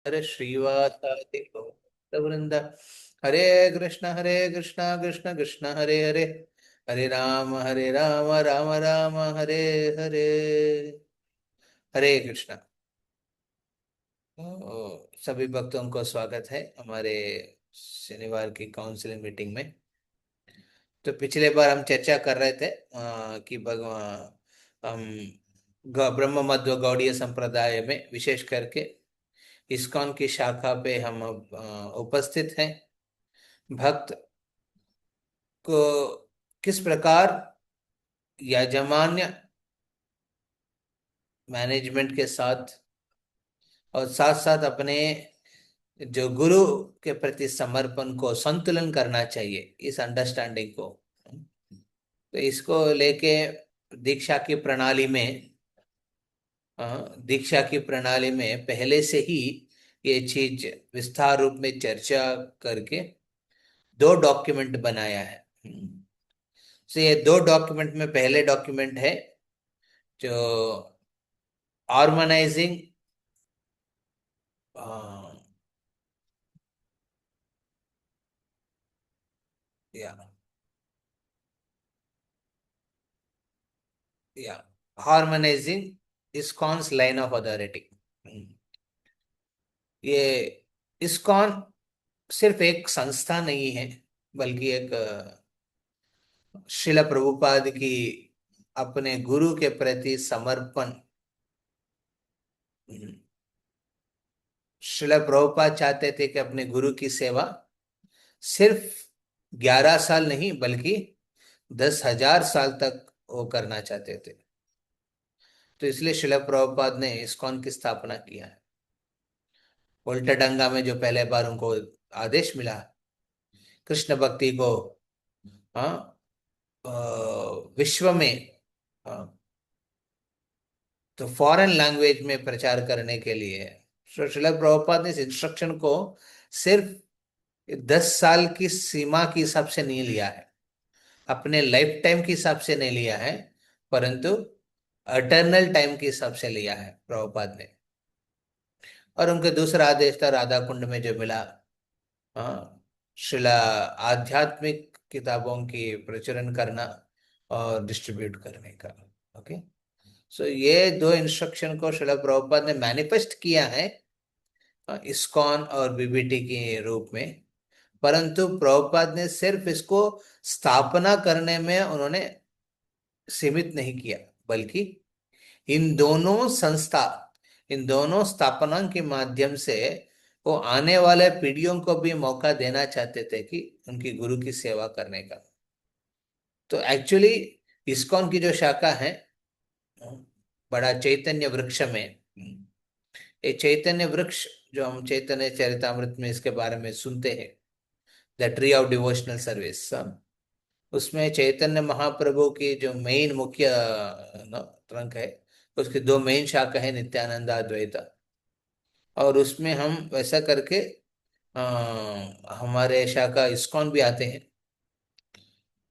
हरे श्रीवासादि गौरवृंद। हरे कृष्ण कृष्ण कृष्ण हरे हरे, हरे राम राम राम हरे हरे। हरे कृष्ण। सभी भक्तों को स्वागत है हमारे शनिवार की काउंसलिंग मीटिंग में। तो पिछले बार हम चर्चा कर रहे थे कि भगवान हम ब्रह्म मध्व गौड़ीय संप्रदाय में विशेष करके इस्कॉन की शाखा पे हम अब उपस्थित हैं। भक्त को किस प्रकार याजमान्य मैनेजमेंट के साथ और साथ साथ अपने जो गुरु के प्रति समर्पण को संतुलन करना चाहिए, इस अंडरस्टैंडिंग को। तो इसको लेके दीक्षा की प्रणाली में दीक्षा की प्रणाली में पहले से ही ये चीज विस्तार रूप में चर्चा करके दो डॉक्यूमेंट बनाया है। तो ये दो डॉक्यूमेंट में पहले डॉक्यूमेंट है जो हार्मोनाइजिंग या या हार्मोनाइजिंग इस्कॉन्स लाइन ऑफ अथॉरिटी। ये इस्कॉन सिर्फ एक संस्था नहीं है, बल्कि एक शिला प्रभुपाद की अपने गुरु के प्रति समर्पण। शिला प्रभुपाद चाहते थे कि अपने गुरु की सेवा सिर्फ 11 साल नहीं बल्कि 10,000 साल तक वो करना चाहते थे। तो इसलिए शिला प्रभुपाद ने इस्कॉन की स्थापना किया है। उल्टाडंगा में जो पहले बार उनको आदेश मिला कृष्ण भक्ति को हाँ विश्व में हाँ, तो फॉरेन लैंग्वेज में प्रचार करने के लिए तो श्रील प्रभुपाद ने इस इंस्ट्रक्शन को सिर्फ 10 साल की सीमा के हिसाब से नहीं लिया है, अपने लाइफ टाइम के हिसाब से नहीं लिया है, परंतु अटर्नल टाइम के हिसाब से लिया है प्रभुपाद ने। और उनके दूसरा आदेश था राधा कुंड में जो मिला, हाँ, शिला आध्यात्मिक किताबों की प्रचुरन करना और डिस्ट्रीब्यूट करने का। ओके। सो ये दो इंस्ट्रक्शन को शिला प्रभुपाद ने मैनिफेस्ट किया है इस्कॉन और बीबीटी के रूप में। परंतु प्रभुपाद ने सिर्फ इसको स्थापना करने में उन्होंने सीमित नहीं किया, बल्कि इन दोनों संस्था इन दोनों स्थापना के माध्यम से वो आने वाले पीढ़ियों को भी मौका देना चाहते थे कि उनकी गुरु की सेवा करने का। तो एक्चुअली इस्कॉन की जो शाखा है बड़ा चैतन्य वृक्ष में, ये चैतन्य वृक्ष जो हम चैतन्य चरितामृत में इसके बारे में सुनते हैं, the tree of devotional service, उसमें चैतन्य महाप्रभु की जो मेन मुख्य ट्रंक है, उसकी दो मेन शाखा है नित्यानंद अद्वैत। और उसमें हम वैसा करके हमारे शाखा इस्कॉन भी आते हैं।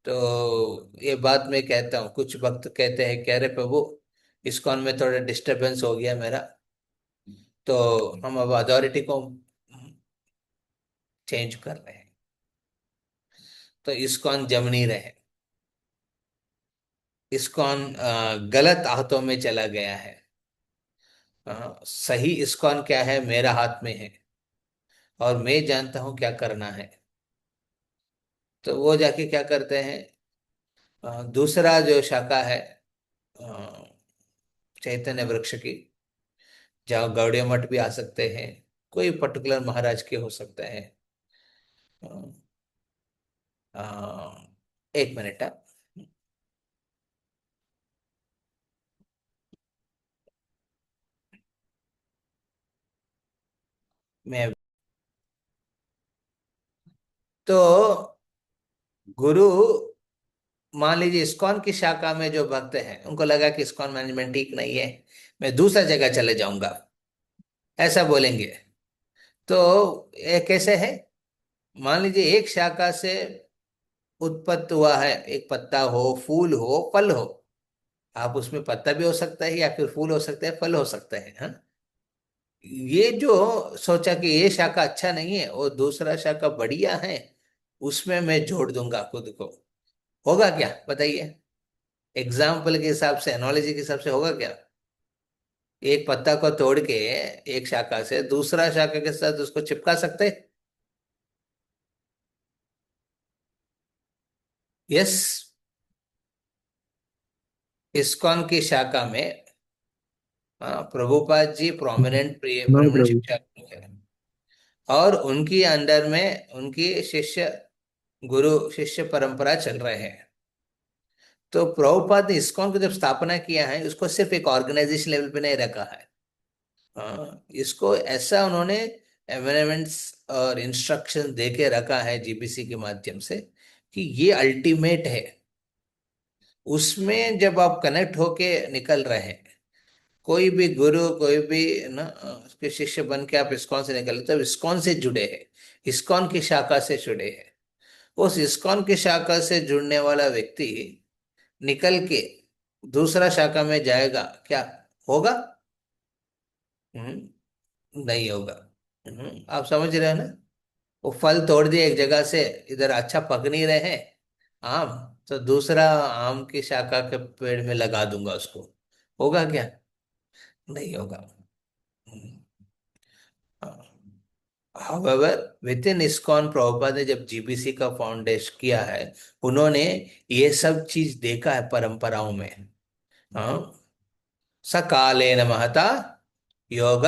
तो ये बात मैं कहता हूँ, कुछ भक्त कहते हैं कह रहे प्रभु इस्कॉन में थोड़ा डिस्टरबेंस हो गया मेरा, तो हम अब अथॉरिटी को चेंज कर रहे हैं। तो इस्कॉन जमनी रहे, इस्कॉन गलत हाथों में चला गया है। सही इस्कॉन क्या है मेरा हाथ में है और मैं जानता हूं क्या करना है। तो वो जाके क्या करते हैं, दूसरा जो शाखा है अ, चैतन्य वृक्ष की, जहाँ गौड़िया मठ भी आ सकते हैं, कोई पर्टिकुलर महाराज के हो सकते हैं। अ, एक मिनट मैं तो गुरु मान लीजिए इस्कॉन की शाखा में जो भक्त हैं उनको लगा कि इस्कॉन मैनेजमेंट ठीक नहीं है, मैं दूसरा जगह चले जाऊंगा, ऐसा बोलेंगे। तो ये कैसे है, मान लीजिए एक शाखा से उत्पत्ति हुआ है, एक पत्ता हो फूल हो फल हो, आप उसमें पत्ता भी हो सकता है या फिर फूल हो सकता है फल हो सकता है, हाँ। ये जो सोचा कि ये शाखा अच्छा नहीं है और दूसरा शाखा बढ़िया है, उसमें मैं जोड़ दूंगा खुद को, होगा क्या बताइए? एग्जाम्पल के हिसाब से, एनालॉजी के हिसाब से होगा क्या? एक पत्ता को तोड़ के एक शाखा से दूसरा शाखा के साथ उसको चिपका सकते? यस। इस्कॉन की शाखा में Prabhupada ji prominent no prominent प्रभु। शिक्षा है, और उनकी अंडर में उनकी शिष्य, गुरु शिष्य परंपरा चल रहे हैं। तो प्रभुपाद ने इस्कॉन को जब स्थापना किया है, उसको सिर्फ एक ऑर्गेनाइजेशन लेवल पे नहीं रखा है। इसको ऐसा उन्होंने एमेंडमेंट्स और इंस्ट्रक्शन दे के रखा है जीबीसी के माध्यम से, कि ये अल्टीमेट है। उसमें जब आप कनेक्ट होके निकल रहे हैं, कोई भी गुरु, कोई भी ना उसके शिष्य बन के आप इस्कॉन से निकले, तो इस्कॉन से जुड़े हैं, इस्कॉन की शाखा से जुड़े हैं। उस इस्कॉन की शाखा से जुड़ने वाला व्यक्ति निकल के दूसरा शाखा में जाएगा क्या? होगा? नहीं होगा। आप समझ रहे हैं ना? वो फल तोड़ दिए एक जगह से, इधर अच्छा पक नहीं रहे हैं आम, तो दूसरा आम की शाखा के पेड़ में लगा दूंगा उसको, होगा क्या? नहीं होगा। However, with in ISKCON Prabhupada ने जब जीबीसी का फाउंडेशन किया है, उन्होंने ये सब चीज देखा है परंपराओं में। हाँ, सकालेन महता योग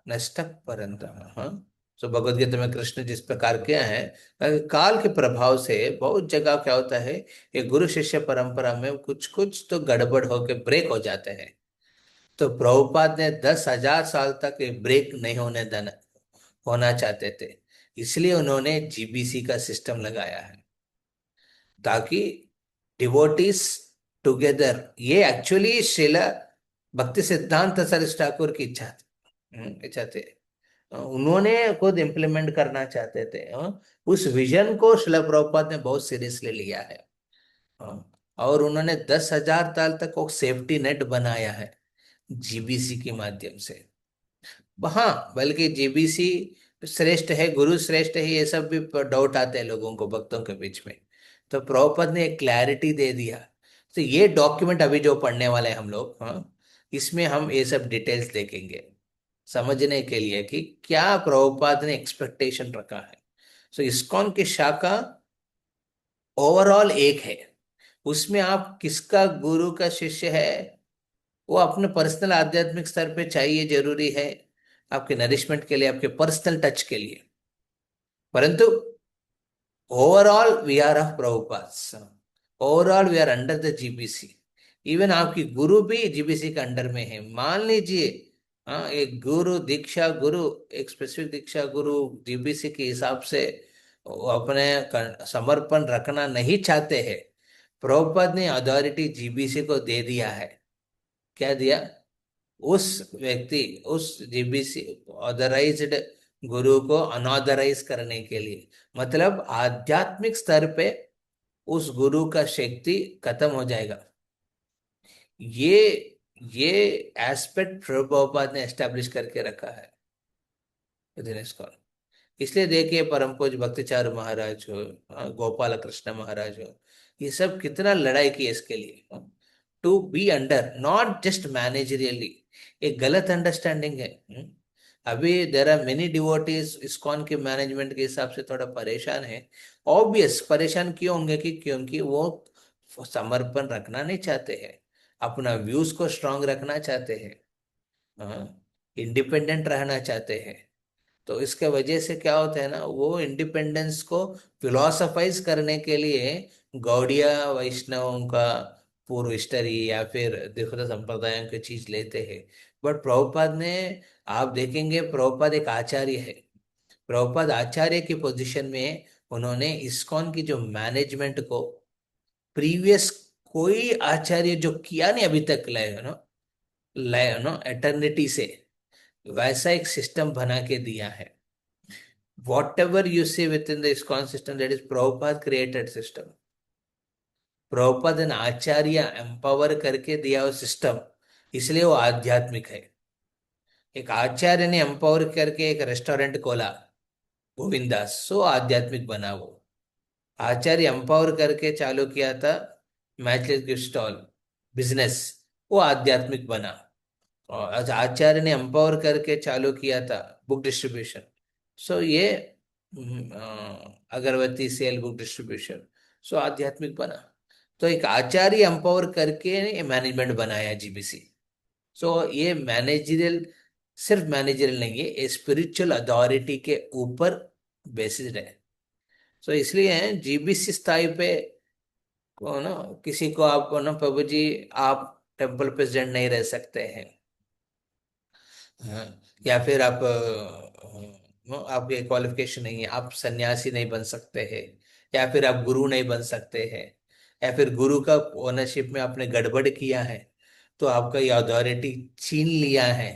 नष्ट परंतप। हाँ, तो भगवत गीता में कृष्ण जिस प्रकार किया है, काल के प्रभाव से बहुत जगह क्या होता है, ये गुरु शिष्य परंपरा में कुछ कुछ तो गड़बड़ होके ब्रेक हो जाते हैं। तो प्रभुपाद ने 10,000 साल तक ये ब्रेक नहीं होने देना, होना चाहते थे। इसलिए उन्होंने जीबीसी का सिस्टम लगाया है, ताकि डिवोटीज टुगेदर, ये एक्चुअली शिला भक्ति सिद्धांत सरस्वती ठाकुर की इच्छा थी। इच्छा थी। उन्होंने खुद इम्प्लीमेंट करना चाहते थे। उस विजन को शिला प्रभुपाद ने बहुत सीरियसली लिया है। और उन्होंने 10,000 साल तक वो सेफ्टी नेट बनाया है जीबीसी के माध्यम से। हाँ, बल्कि जीबीसी श्रेष्ठ है, गुरु श्रेष्ठ है, ये सब भी डाउट आते हैं लोगों को, भक्तों के बीच में। तो प्रभुपद ने एक क्लैरिटी दे दिया। तो ये डॉक्यूमेंट अभी जो पढ़ने वाले हैं हम लोग, हाँ, इसमें हम ये सब डिटेल्स देखेंगे, समझने के लिए कि क्या प्रभुपाद ने एक्सपेक्टेशन रखा है। सो इस्कॉन की शाखा ओवरऑल एक है, उसमें आप किसका गुरु का शिष्य है, वो अपने पर्सनल आध्यात्मिक स्तर पे चाहिए, जरूरी है आपके नरिशमेंट के लिए, आपके पर्सनल टच के लिए। परंतु overall we are of Prabhupada, overall we are under the GBC. Even आपकी गुरु भी जीबीसी के अंडर में है, मान लीजिए। हाँ, एक गुरु दीक्षा गुरु, एक स्पेसिफिक दीक्षा गुरु जीबीसी के हिसाब से वो अपने समर्पण रखना नहीं चाहते हैं, प्रभुपाद ने अथॉरिटी जीबीसी को दे दिया है। क्या दिया? उस व्यक्ति, उस जीबीसी ऑथराइज्ड गुरु को अनऑथराइज करने के लिए, मतलब आध्यात्मिक स्तर पे उस गुरु का शक्ति खत्म हो जाएगा। ये ये एस्पेक्ट प्रभुपाद ने एस्टेब्लिश करके रखा है within ISKCON। इसलिए देखिए, परम पूज्य भक्तिचार्य महाराज हो, गोपाल कृष्ण महाराज हो, ये सब कितना लड़ाई की है इसके लिए, to be under, not just managerially. एक गलत अंडरस्टैंडिंग है। अभी there are many devotees ISKCON के मैनेजमेंट के हिसाब से थोड़ा परेशान है। ऑब्वियस परेशान क्यों होंगे, कि क्योंकि वो समर्पण रखना नहीं चाहते हैं, अपना व्यूज को स्ट्रांग रखना चाहते हैं, इंडिपेंडेंट रहना चाहते हैं। तो इसके वजह से क्या होता है ना, वो इंडिपेंडेंस को फिलोसफाइज करने के लिए गौड़िया वैष्णवों का पूर्व हिस्टरी या फिर द्विपद संप्रदायों की चीज लेते हैं। बट प्रभुपाद ने, आप देखेंगे प्रभुपाद एक आचार्य है। प्रभुपाद आचार्य की पोजीशन में उन्होंने इस्कॉन की जो मैनेजमेंट को, प्रीवियस कोई आचार्य जो किया नहीं अभी तक, लाए नो एटर्निटी से, वैसा एक सिस्टम बना के दिया है। whatever you see within the ISKCON system, that is Prabhupada created system। Prabhupad ने आचार्य एम्पावर करके दिया वो सिस्टम, इसलिए वो आध्यात्मिक है। एक आचार्य ने एम्पावर करके एक रेस्टोरेंट खोला, गोविंदास, सो आध्यात्मिक बना वो। आचार्य एम्पावर करके चालू किया था मैचलेस गिफ्ट स्टॉल बिजनेस, वो आध्यात्मिक बना। और आचार्य ने एम्पावर करके चालू किया था बुक डिस्ट्रीब्यूशन, सो ये अगरबत्ती सेल, बुक डिस्ट्रीब्यूशन, सो आध्यात्मिक बना। तो एक आचार्य एम्पावर करके मैनेजमेंट बनाया जीबीसी। सो ये मैनेजरियल, सिर्फ मैनेजरियल नहीं है, ये स्पिरिचुअल अथॉरिटी के ऊपर बेसिस्ड है। सो इसलिए जीबीसी स्थाई पे को ना, किसी को आप ना प्रभु जी, आप टेम्पल प्रेसिडेंट नहीं रह सकते हैं, हाँ, या फिर आप आपके क्वालिफिकेशन नहीं है, आप सन्यासी नहीं बन सकते हैं, या फिर आप गुरु नहीं बन सकते हैं, या फिर गुरु का ओनरशिप में आपने गड़बड़ किया है तो आपका ये अथॉरिटी छीन लिया है।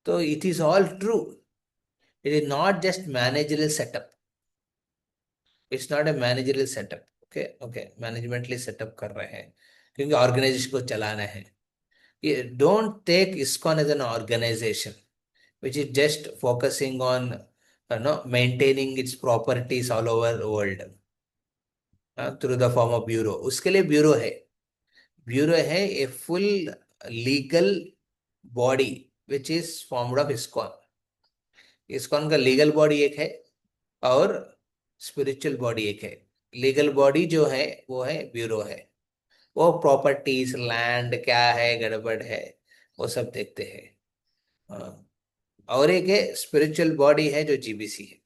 तो it is all true, it is not just managerial setup, it's not a managerial setup. Okay okay, managementally setup कर रहे हैं क्योंकि ऑर्गेनाइजेशन को चलाना है। ये don't take ISKCON as an organisation which is just focusing on maintaining its properties all over the world through the form of bureau. उसके लिए ब्यूरो है, ब्यूरो है a full legal body which is formed of ISKCON। ISKCON का legal body एक है और spiritual body एक है। लीगल बॉडी जो है वो है ब्यूरो है, वो प्रॉपर्टीज लैंड क्या है गड़बड़ है वो सब देखते हैं। हाँ। और एक है स्पिरिचुअल बॉडी है जो जीबीसी है,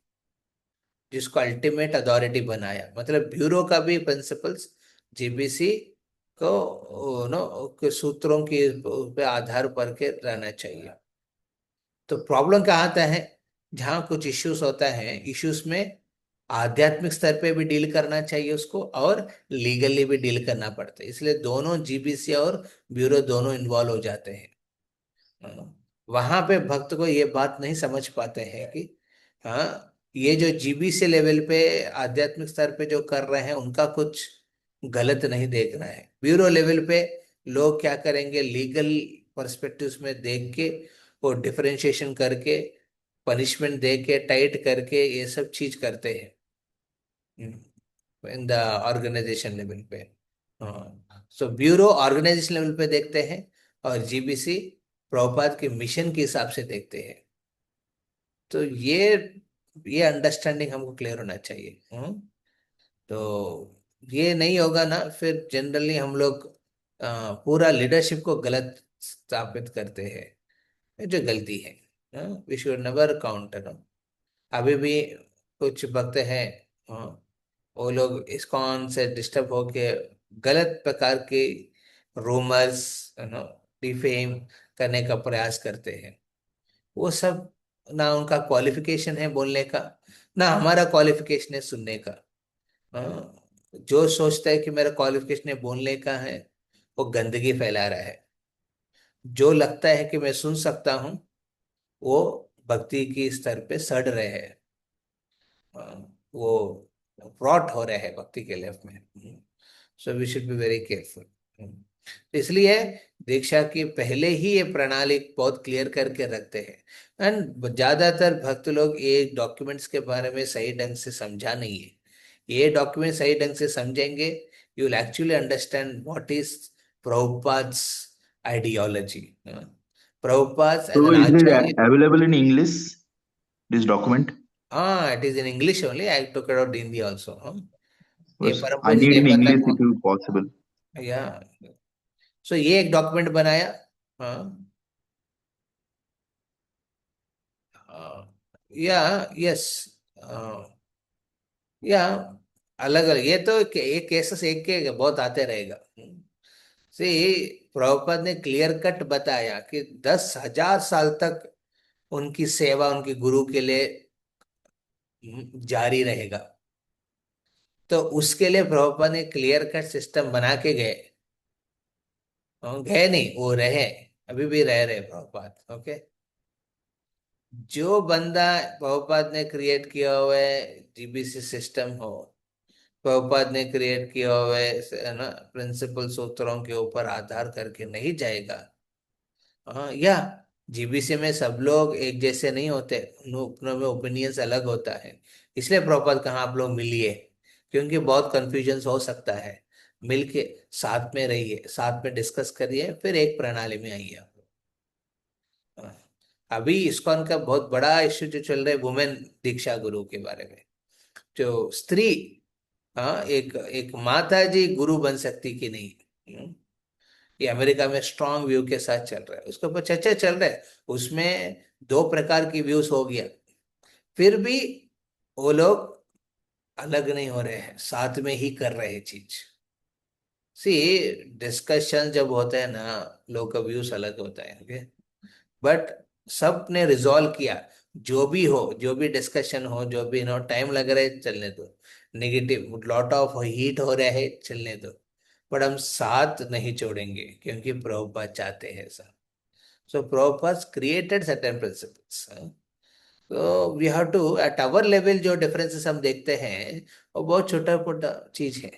जिसको अल्टीमेट अथॉरिटी बनाया, मतलब ब्यूरो का भी प्रिंसिपल्स जीबीसी को नो के सूत्रों के पे आधार पर के रहना चाहिए। तो प्रॉब्लम क्या आता है, जहाँ कुछ इश्यूज होता है, इश्यूज में आध्यात्मिक स्तर पे भी डील करना चाहिए उसको और लीगली भी डील करना पड़ता है, इसलिए दोनों जीबीसी और ब्यूरो दोनों इन्वॉल्व हो जाते हैं। वहां पे भक्त को ये बात नहीं समझ पाते हैं कि हाँ, ये जो जीबीसी लेवल पे आध्यात्मिक स्तर पे जो कर रहे हैं उनका कुछ गलत नहीं देख रहा है। ब्यूरो लेवल पे लोग क्या करेंगे, लीगल पर्सपेक्टिव्स में देख के वो डिफरेंशिएशन करके पनिशमेंट दे के टाइट करके ये सब चीज करते हैं इन द ऑर्गेनाइजेशन लेवल पे। हाँ, सो ब्यूरो ऑर्गेनाइजेशन लेवल पे देखते हैं और जीबीसी प्रभुपाद के मिशन के हिसाब से देखते हैं। तो ये अंडरस्टैंडिंग हमको क्लियर होना चाहिए। तो ये नहीं होगा ना, फिर जनरली हम लोग पूरा लीडरशिप को गलत स्थापित करते हैं, ये जो गलती है। We should never count. अभी भी कुछ भक्त हैं, हाँ, वो लोग इस्कॉन से डिस्टर्ब होके गलत प्रकार के रूमर्स डिफेम करने का प्रयास करते हैं। वो सब ना उनका क्वालिफिकेशन है बोलने का, ना हमारा क्वालिफिकेशन है सुनने का। हाँ, जो सोचता है कि मेरा क्वालिफिकेशन है बोलने का है, वो गंदगी फैला रहा है। जो लगता है कि मैं सुन सकता हूँ, वो भक्ति की स्तर पे सड़ रहे हैं। वो फ्रॉड हो रहे हैं भक्ति के लेफ्ट में। So we should be very careful. इसलिए दीक्षा की पहले ही ये प्रणाली बहुत क्लियर करके रखते हैं, एंड ज्यादातर भक्त लोग ये डॉक्यूमेंट्स के बारे में सही ढंग से समझा नहीं है। ये डॉक्यूमेंट सही ढंग से समझेंगे, you will actually understand what is Prabhupada's ideology. Prabhupada as So an is it acharya. available in English, this document? हाँ, it is in English only, I took it out Hindi also. ये Because परम I पूज्य need ने in बता, English if you possible. या सो ये एक document बनाया। हाँ, या यस, या अलग अलग, ये तो एक केसेस एक के बहुत आते रहेगा। से प्रभुपाद ने क्लियर कट बताया कि 10,000 साल तक उनकी सेवा उनके गुरु के लिए जारी रहेगा। तो उसके लिए प्रभुपाद ने क्लियर कट सिस्टम बना के गए। गए नहीं, वो रहे, अभी भी रह रहे प्रभुपाद। ओके, जो बंदा प्रभुपाद ने क्रिएट किया हुआ है जीबीसी सिस्टम हो, प्रभुपाद ने क्रिएट किया हुआ है ना प्रिंसिपल सूत्रों के ऊपर आधार करके नहीं जाएगा, हाँ, या जीबीसी में सब लोग एक जैसे नहीं होते, अपनों में ओपिनियंस अलग होता है। इसलिए प्रॉपर कहाँ आप लोग मिलिए, क्योंकि बहुत कंफ्यूजन हो सकता है। मिलके साथ में रहिए, साथ में डिस्कस करिए, फिर एक प्रणाली में आइए आप लोग। हाँ। अभी इस्कॉन का बहुत बड़ा इश्यू जो चल रहा है वुमेन दीक्षा गुरु के बारे में, जो स्त्री, हाँ, एक एक माता जी गुरु बन सकती कि नहीं। ये अमेरिका में स्ट्रांग व्यू के साथ चल रहा है, उसके ऊपर चर्चा चल रहा है। उसमें दो प्रकार की व्यूज हो गया, फिर भी वो लोग अलग नहीं हो रहे हैं, साथ में ही कर रहे हैं चीज। सी, डिस्कशन जब होता है ना, लोग का व्यूज अलग होता है, ओके, बट सब ने रिजॉल्व किया, जो भी हो, जो भी डिस्कशन हो, जो भी नो टाइम लग रहा है चलने दो, नेगेटिव लॉट ऑफ हीट हो रहा है चलने दो, बट हम साथ नहीं छोड़ेंगे, क्योंकि प्रभुपाद चाहते हैं ऐसा। So Prabhupada created certain principles. तो we have to at our level जो डिफरेंसेस हम देखते हैं, वो बहुत छोटा छोटा चीज है,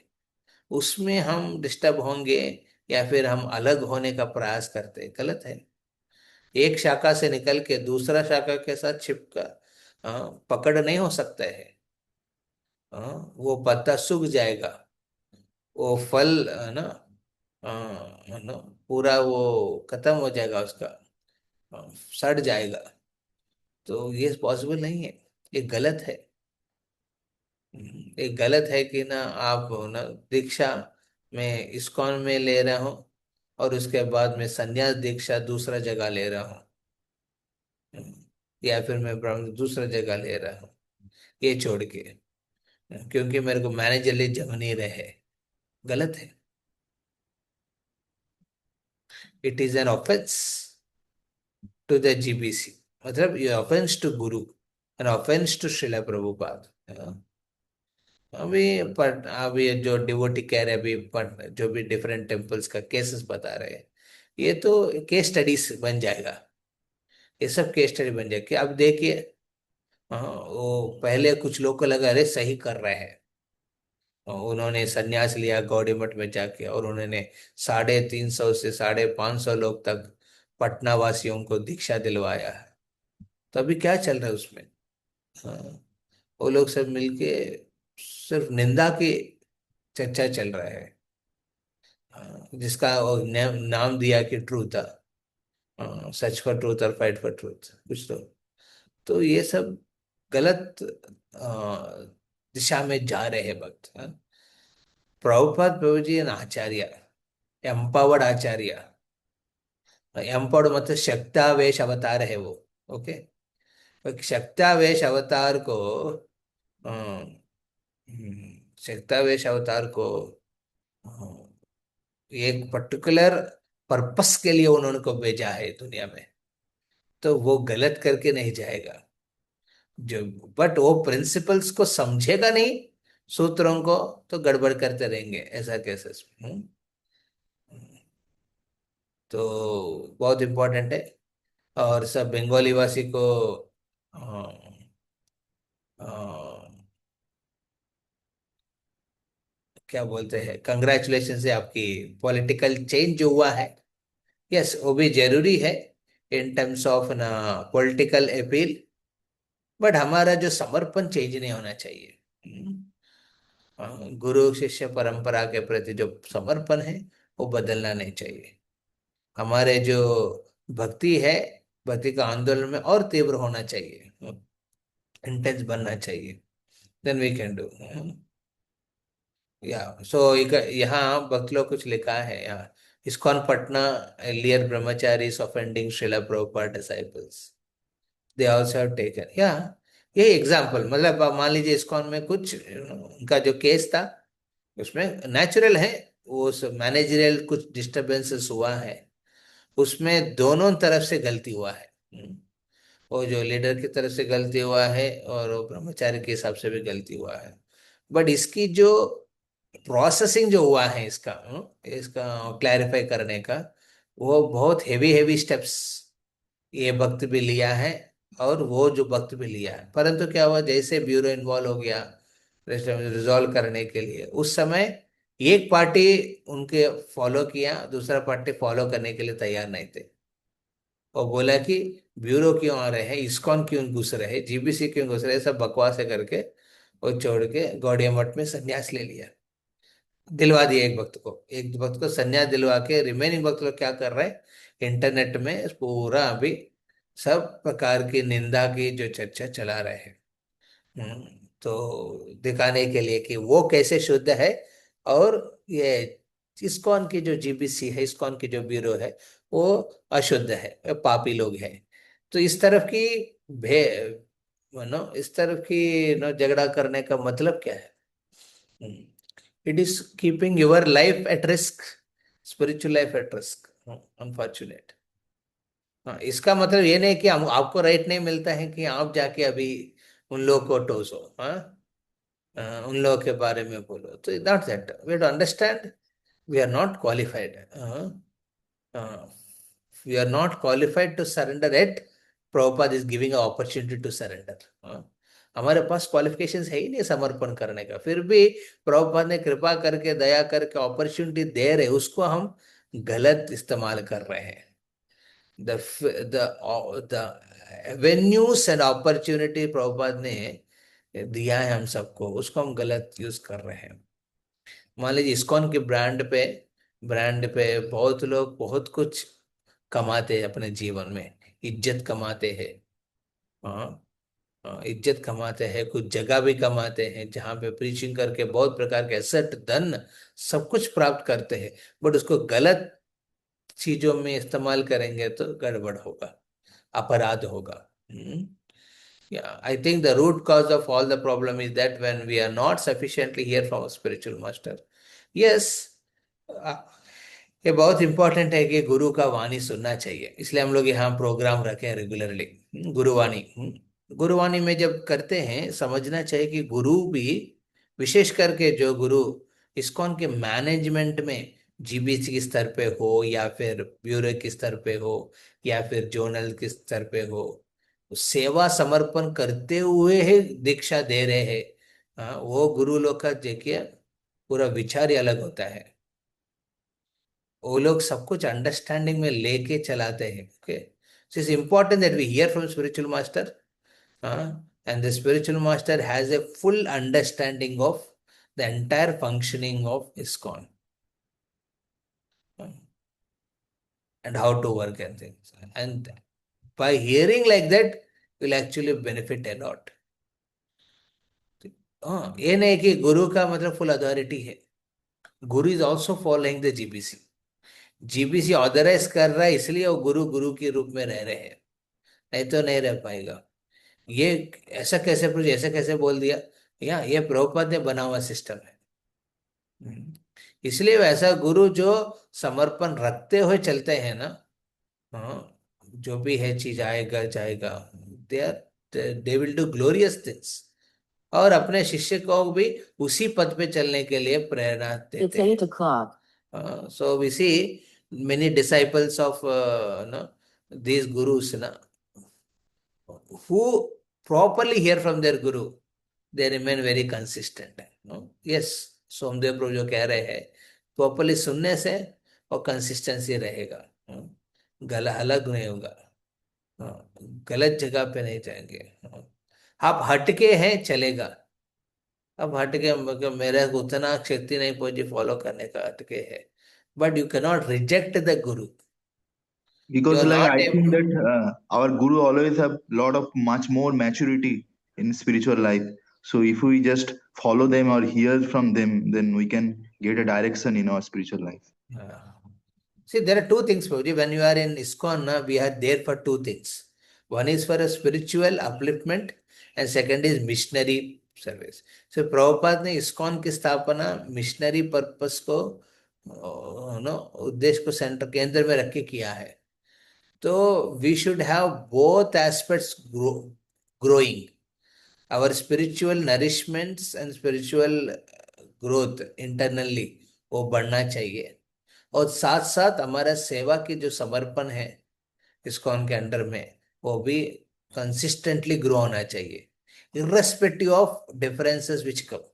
उसमें हम डिस्टर्ब होंगे या फिर हम अलग होने का प्रयास करते हैं, गलत है। एक शाखा से निकल के दूसरा शाखा के साथ चिपका, पकड़ नहीं हो सकता है। वो पत्ता सूख जाएगा, वो फल ना, ना, पूरा वो खत्म हो जाएगा उसका, सड़ जाएगा। तो ये पॉसिबल नहीं है, ये गलत है। ये गलत है कि ना आप ना दीक्षा में इस्कॉन में ले रहा हूँ, और उसके बाद में संन्यास दीक्षा दूसरा जगह ले रहा हूँ, या फिर मैं ब्रह्म दूसरा जगह ले रहा हूँ, ये छोड़ के, क्योंकि मेरे को मैनेजरली जम नहीं रहे, गलत है। It is an offence to the GBC, मतलब ये offence to guru, an offence to Srila Prabhupada. अभी पर अभी जो डिवोटी कह रहे, अभी पर जो भी डिफरेंट टेम्पल्स का केसेस बता रहे हैं, ये तो केस स्टडीज बन जाएगा, ये सब केस स्टडी बन जाएगी। अब देखिए, हाँ, वो पहले कुछ लोग को लगा अरे सही कर रहे हैं, और उन्होंने संन्यास लिया गौड़ी मठ में जाके, और उन्होंने 350 से 550 लोग तक पटना वासियों को दीक्षा दिलवाया है। तो अभी क्या चल रहा है उसमें? हाँ, वो लोग सब मिलके सिर्फ निंदा की चर्चा चल रहा है। जिसका वो नाम दिया कि ट्रूथ, सच फॉर ट्रूथ और फाइट फॉर ट्रूथ कुछ तो ये सब गलत दिशा में जा रहे हैं भक्त। प्रभुपाद प्रभु जी एन आचार्य, एम्पावर्ड आचार्य, एम्पावर्ड मतलब शक्तावेश अवतार है वो, ओके। शक्तावेश अवतार को, शक्तावेश अवतार को एक पर्टिकुलर पर्पस के लिए उन्होंने को भेजा है दुनिया में, तो वो गलत करके नहीं जाएगा जो, बट वो प्रिंसिपल्स को समझेगा नहीं, सूत्रों को, तो गड़बड़ करते रहेंगे ऐसा केसेस में। तो बहुत इम्पोर्टेंट है। और सब बंगाली वासी को अ, अ, क्या बोलते हैं, कंग्रेचुलेशन है आपकी पॉलिटिकल चेंज जो हुआ है। यस, वो भी जरूरी है इन टर्म्स ऑफ ना पॉलिटिकल अपील, बट हमारा जो समर्पण चेंज नहीं होना चाहिए। गुरु शिष्य परंपरा के प्रति जो समर्पण है वो बदलना नहीं चाहिए। हमारे जो भक्ति है, भक्ति का आंदोलन में और तीव्र होना चाहिए, इंटेंस बनना चाहिए, देन वी कैन डू। या सो यहाँ भक्त लोग कुछ लिखा है यहाँ, ISKCON Patna earlier brahmacharis offending Srila Prabhupada disciples, they also have taken, या ये एग्जाम्पल, मतलब आप मान लीजिए इस्कॉन में कुछ उनका जो केस था, उसमें नेचुरल है, वो मैनेजरियल कुछ डिस्टरबेंसेस हुआ है, उसमें दोनों तरफ से गलती हुआ है। वो जो लीडर की तरफ से गलती हुआ है, और वो ब्रह्मचारी के हिसाब से भी गलती हुआ है, बट इसकी जो प्रोसेसिंग जो हुआ है इसका, इसका क्लैरिफाई करने का, वो बहुत हेवी हेवी स्टेप्स ये वक्त भी लिया है, और वो जो वक्त भी लिया है, परंतु क्या हुआ, जैसे ब्यूरो इन्वॉल्व हो गया रिजॉल्व करने के लिए, उस समय एक पार्टी उनके फॉलो किया, दूसरा पार्टी फॉलो करने के लिए तैयार नहीं थे। और बोला कि ब्यूरो क्यों आ रहे हैं, इस्कॉन क्यों घुस रहे हैं, जीबीसी क्यों घुस रहे हैं, सब बकवास है करके वो छोड़ के गौड़िया मठ में संन्यास ले लिया। दिलवा दिया एक भक्त को संन्यास दिलवा के रिमेनिंग भक्त लोग क्या कर रहे हैं, इंटरनेट में पूरा अभी सब प्रकार की निंदा की जो चर्चा चला रहे हैं। तो दिखाने के लिए कि वो कैसे शुद्ध है, और ये इस्कॉन की जो जीबीसी है, इस्कॉन की जो ब्यूरो है, वो अशुद्ध है, वो पापी लोग हैं। तो इस तरफ की भे इस तरफ की झगड़ा करने का मतलब क्या है? It is keeping your life at risk, spiritual life at risk, unfortunate. हाँ, इसका मतलब ये नहीं कि हम आपको राइट नहीं मिलता है कि आप जाके अभी उन लोगों को टोसो, हाँ, उन लोगों के बारे में बोलो। तो not that, we to understand we are not qualified, we are not qualified to surrender at. Prabhupada is giving opportunity to surrender. हमारे पास क्वालिफिकेशंस है ही नहीं समर्पण करने का, फिर भी प्रभुपाद ने कृपा करके दया करके अपॉर्चुनिटी दे रहे, उसको हम गलत इस्तेमाल कर रहे हैं। The avenues and opportunity Prabhupada ने दिया है हम सबको, उसको हम गलत यूज कर रहे हैं। मान लीजिए इस्कॉन के ब्रांड पे बहुत लोग बहुत कुछ कमाते हैं अपने जीवन में, इज्जत कमाते हैं। हाँ, इज्जत कमाते हैं, कुछ जगह भी कमाते हैं जहाँ पे प्रीचिंग करके बहुत प्रकार के एसेट, धन, सब कुछ प्राप्त करते हैं। बट उसको गलत चीजों में इस्तेमाल करेंगे तो गड़बड़ होगा, अपराध होगा। Yeah, I think the root cause of all the problem is that when we are not sufficiently hear from a spiritual master. Yes, uh, ये बहुत इंपॉर्टेंट है कि गुरु का वाणी सुनना चाहिए, इसलिए हम लोग यहाँ प्रोग्राम रखे हैं रेगुलरली। गुरुवाणी, गुरुवाणी में जब करते हैं समझना चाहिए कि गुरु भी, विशेष करके जो गुरु इस्कॉन के मैनेजमेंट में जीबीसी के स्तर पे हो, या फिर ब्यूरो के स्तर पे हो, या फिर जोनल के स्तर पे हो, सेवा समर्पण करते हुए ही दीक्षा दे रहे हैं, वो गुरु लोग का देखिए पूरा विचार ही अलग होता है। वो लोग सब कुछ अंडरस्टैंडिंग में लेके चलाते हैं। Okay, it's important that we hear from spiritual master, and the spiritual master has a full understanding of the entire functioning of ISKCON, and how to work and things. And by hearing like that, will actually benefit a lot. हाँ, ये नहीं कि गुरु का मतलब full authority है। Guru is also following the GBC. GBC authorize कर रहा है, इसलिए वो गुरु गुरु के रूप में रह रहे हैं, नहीं तो नहीं रह पाएगा। ये ऐसा कैसे बोल दिया, या ये प्रभुपाद ने बना हुआ सिस्टम है। इसलिए वैसा गुरु जो समर्पण रखते हुए चलते हैं ना, हाँ, जो भी है चीज आएगा जाएगा, they are, they will do glorious things, और अपने शिष्य को भी उसी पद पे चलने के लिए प्रेरणा It's देते हैं। 8 o'clock. So we see many disciples of these gurus, who properly hear from their guru, they remain very consistent. Yes, Somdev प्रभु जो कह रहे हैं, प्रॉपरली सुनने से और कंसिस्टेंसी रहेगा, गला अलग नहीं होगा, गलत जगह पे नहीं जाएंगे। आप हटके हैं चलेगा, अब हटके मतलब मेरे को उतना शक्ति नहीं पहुंची फॉलो करने का, हटके है, but you can not reject the guru. You Because are like not I think able. that our guru always have lot of much more maturity in spiritual life. So if we just follow them or hear from them, then we can get a direction in our spiritual life. See, there are two things, Prabhuji. When you are in ISKCON, we are there for two things. One is for a spiritual upliftment, and second is missionary service. So Prabhupada ने ISKCON की स्थापना missionary purpose को, उद्देश्य को centre केंद्र में रख के किया है। तो we should have both aspects growing, our spiritual nourishments and spiritual growth internally, वो बढ़ना चाहिए, और साथ साथ हमारा सेवा की जो समर्पण है ISKCON के अंडर में, वो भी कंसिस्टेंटली ग्रो होना चाहिए, इर्रेस्पेक्टिव ऑफ डिफरेंसेस विच कम।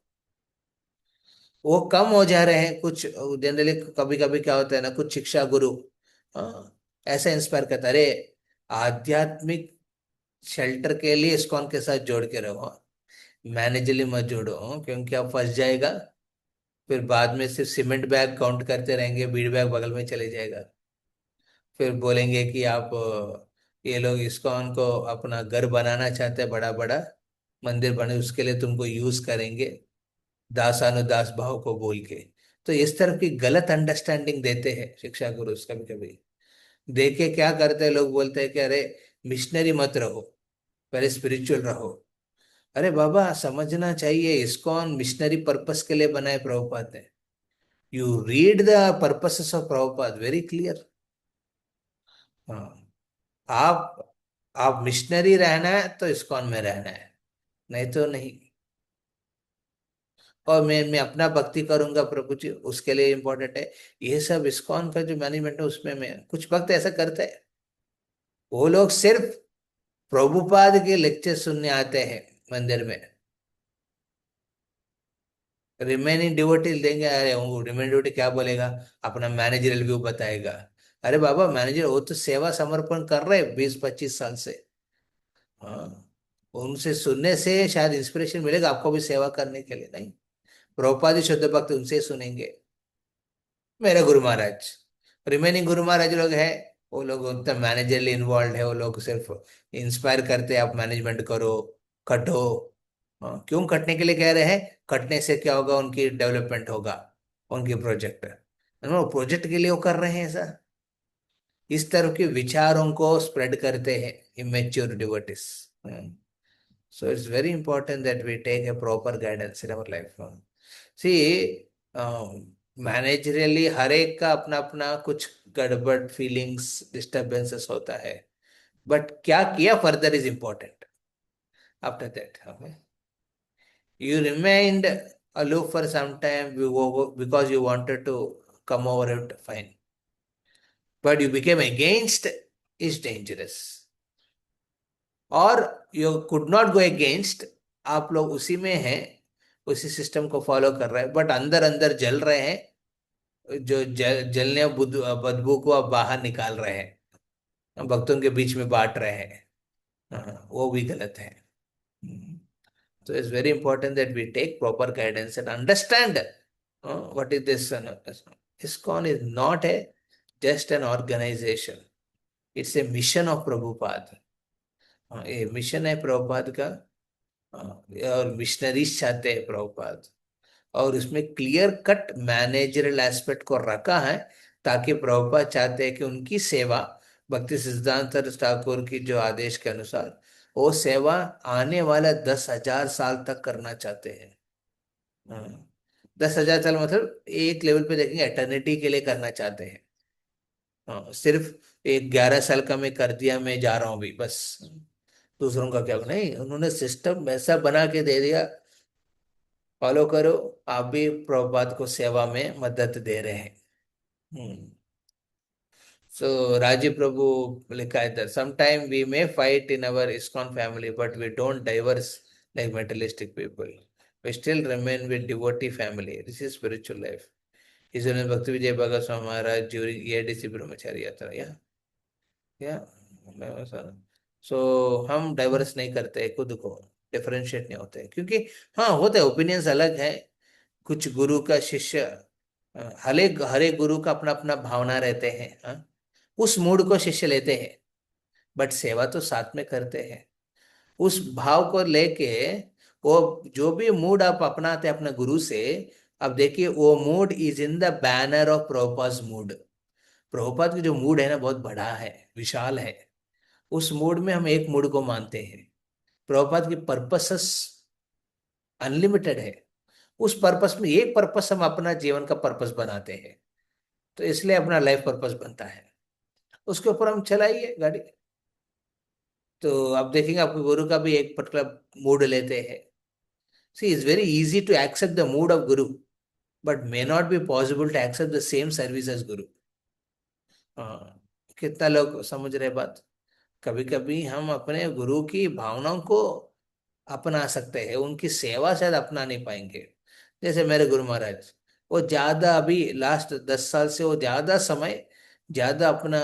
वो कम हो जा रहे हैं कुछ जनरली, कभी कभी क्या होता है ना, कुछ शिक्षा गुरु ऐसा इंस्पायर करता है, अरे आध्यात्मिक शेल्टर के लिए इस्कॉन के साथ जोड़ के रहो, मैनेजली मत जोड़ो, क्योंकि आप फंस जाएगा। फिर बाद में सिर्फ सीमेंट बैग काउंट करते रहेंगे, बीड़ बैग बगल में चले जाएगा। फिर बोलेंगे कि आप ये लोग इस्कॉन को अपना घर बनाना चाहते हैं, बड़ा बड़ा मंदिर बने, उसके लिए तुमको यूज करेंगे, दासानुदास भाव को बोल के। तो इस तरह की गलत अंडरस्टैंडिंग देते हैं शिक्षा गुरु कभी कभी। देखे क्या करते हैं लोग, बोलते हैं कि अरे मिशनरी मत रहो, पहले स्पिरिचुअल रहो। अरे बाबा समझना चाहिए, इस्कॉन मिशनरी पर्पस के लिए बनाए प्रभुपाद ने। You read the purposes of Prabhupada very clear. हाँ, आप आप मिशनरी रहना है तो इस्कॉन में रहना है, नहीं तो नहीं। और मैं अपना भक्ति करूंगा प्रभु जी, उसके लिए इम्पोर्टेंट है। ये सब इस्कॉन का जो मैनेजमेंट है उसमें मैं कुछ वक्त ऐसा करते हैं, वो लोग सिर्फ प्रभुपाद के लेक्चर सुनने आते हैं मंदिर में। रिमेनिंग डिवोटी देंगे, अरे वो रिमेनिंग डिवोटी क्या बोलेगा, अपना मैनेजरल व्यू बताएगा। अरे बाबा मैनेजर वो तो सेवा समर्पण कर रहे 20-25 साल से। हाँ, उनसे सुनने से शायद इंस्पिरेशन मिलेगा आपको भी सेवा करने के लिए, नहीं। प्रभुपाद जी शुद्ध भक्त उनसे ही सुनेंगे, मेरे गुरु महाराज। रिमेनिंग गुरु महाराज लोग हैं, वो लोग उतना मैनेजरली इन्वॉल्व है, वो लोग सिर्फ इंस्पायर करते हैं, आप मैनेजमेंट करो, कटो। हाँ, क्यों कटने के लिए कह रहे हैं? कटने से क्या होगा, उनकी डेवलपमेंट होगा, उनकी प्रोजेक्ट, प्रोजेक्ट के लिए वो कर रहे हैं ऐसा। इस तरह के विचारों को स्प्रेड करते हैं immature devotees. So it's very important that we take a proper guidance in our life. See, मैनेजरियली हर एक का अपना अपना कुछ गड़बड़ फीलिंग्स डिस्टरबेंसेस होता है, बट क्या किया further is important. After that you remained aloof for some time because you wanted to come over it, fine. But you became against is dangerous. और you could not go against, आप लोग उसी में हैं, उसी system को follow कर रहे हैं, बट अंदर अंदर जल रहे हैं। जो जलने बदबू को आप बाहर निकाल रहे हैं, भक्तों के बीच में बांट रहे हैं। वो भी गलत है। So it's very important that we take proper guidance and understand what is this. ISKCON is not a just an organization. It's a mission of Prabhupada. ये मिशन है प्रभुपाद का। और मिशनरीज चाहते हैं प्रभुपाद, और उसमें क्लियर कट मैनेजरल एस्पेक्ट को रखा है, ताकि प्रभुपाद चाहते हैं कि उनकी सेवा भक्ति सिद्धांत ठाकुर की जो आदेश के अनुसार, वो सेवा आने वाला 10,000 साल तक करना चाहते हैं। 10,000 साल मतलब एक लेवल पे देखेंगे एटर्निटी के लिए करना चाहते हैं। सिर्फ एक 11 साल का मैं कर दिया, मैं जा रहा हूँ भी बस, दूसरों का क्या, नहीं, उन्होंने सिस्टम ऐसा बना के दे दिया, फॉलो करो। आप भी प्रभुपाद को सेवा में मदद दे रहे हैं। सो राजीव प्रभु लिखा है that sometime we may fight in our ISKCON family, but we don't diverse like materialistic people. We still remain with devotee family. This is spiritual life. इसलिए भक्ति विजय भगत स्वामी महाराज ड्यूरिंग एडीसी ब्रह्मचारी यात्रा, या सो हम डाइवर्स नहीं करते, खुद को डिफरेंशिएट नहीं होते, क्योंकि हाँ होते ओपिनियंस अलग है। कुछ गुरु का शिष्य, हरे गुरु का अपना अपना भावना रहते हैं, हाँ? उस मूड को शिष्य लेते हैं, बट सेवा तो साथ में करते हैं। उस भाव को लेके वो जो भी मूड आप अपनाते हैं अपने गुरु से, अब देखिए वो mood is in the banner of Prabhupada mood. Prabhupada की जो मूड है ना, बहुत बड़ा है, विशाल है। उस मूड में हम एक मूड को मानते हैं। प्रभुपाद की पर्पसेस अनलिमिटेड है। उस पर्पस में एक पर्पस हम अपना जीवन का पर्पस बनाते हैं, तो इसलिए अपना लाइफ पर्पस बनता है, उसके ऊपर हम चलाइए गाड़ी। तो आप देखेंगे आपके गुरु का भी एक पर्टिकुलर मूड लेते हैं। See is very easy to accept the mood of guru, but may not be possible to accept the same service as guru. हाँ, कितना लोग समझ रहे बात। कभी कभी हम अपने गुरु की भावनाओं को अपना सकते हैं, उनकी सेवा शायद अपना नहीं पाएंगे। जैसे मेरे गुरु महाराज, वो ज्यादा अभी लास्ट 10 साल से वो ज्यादा समय, ज्यादा अपना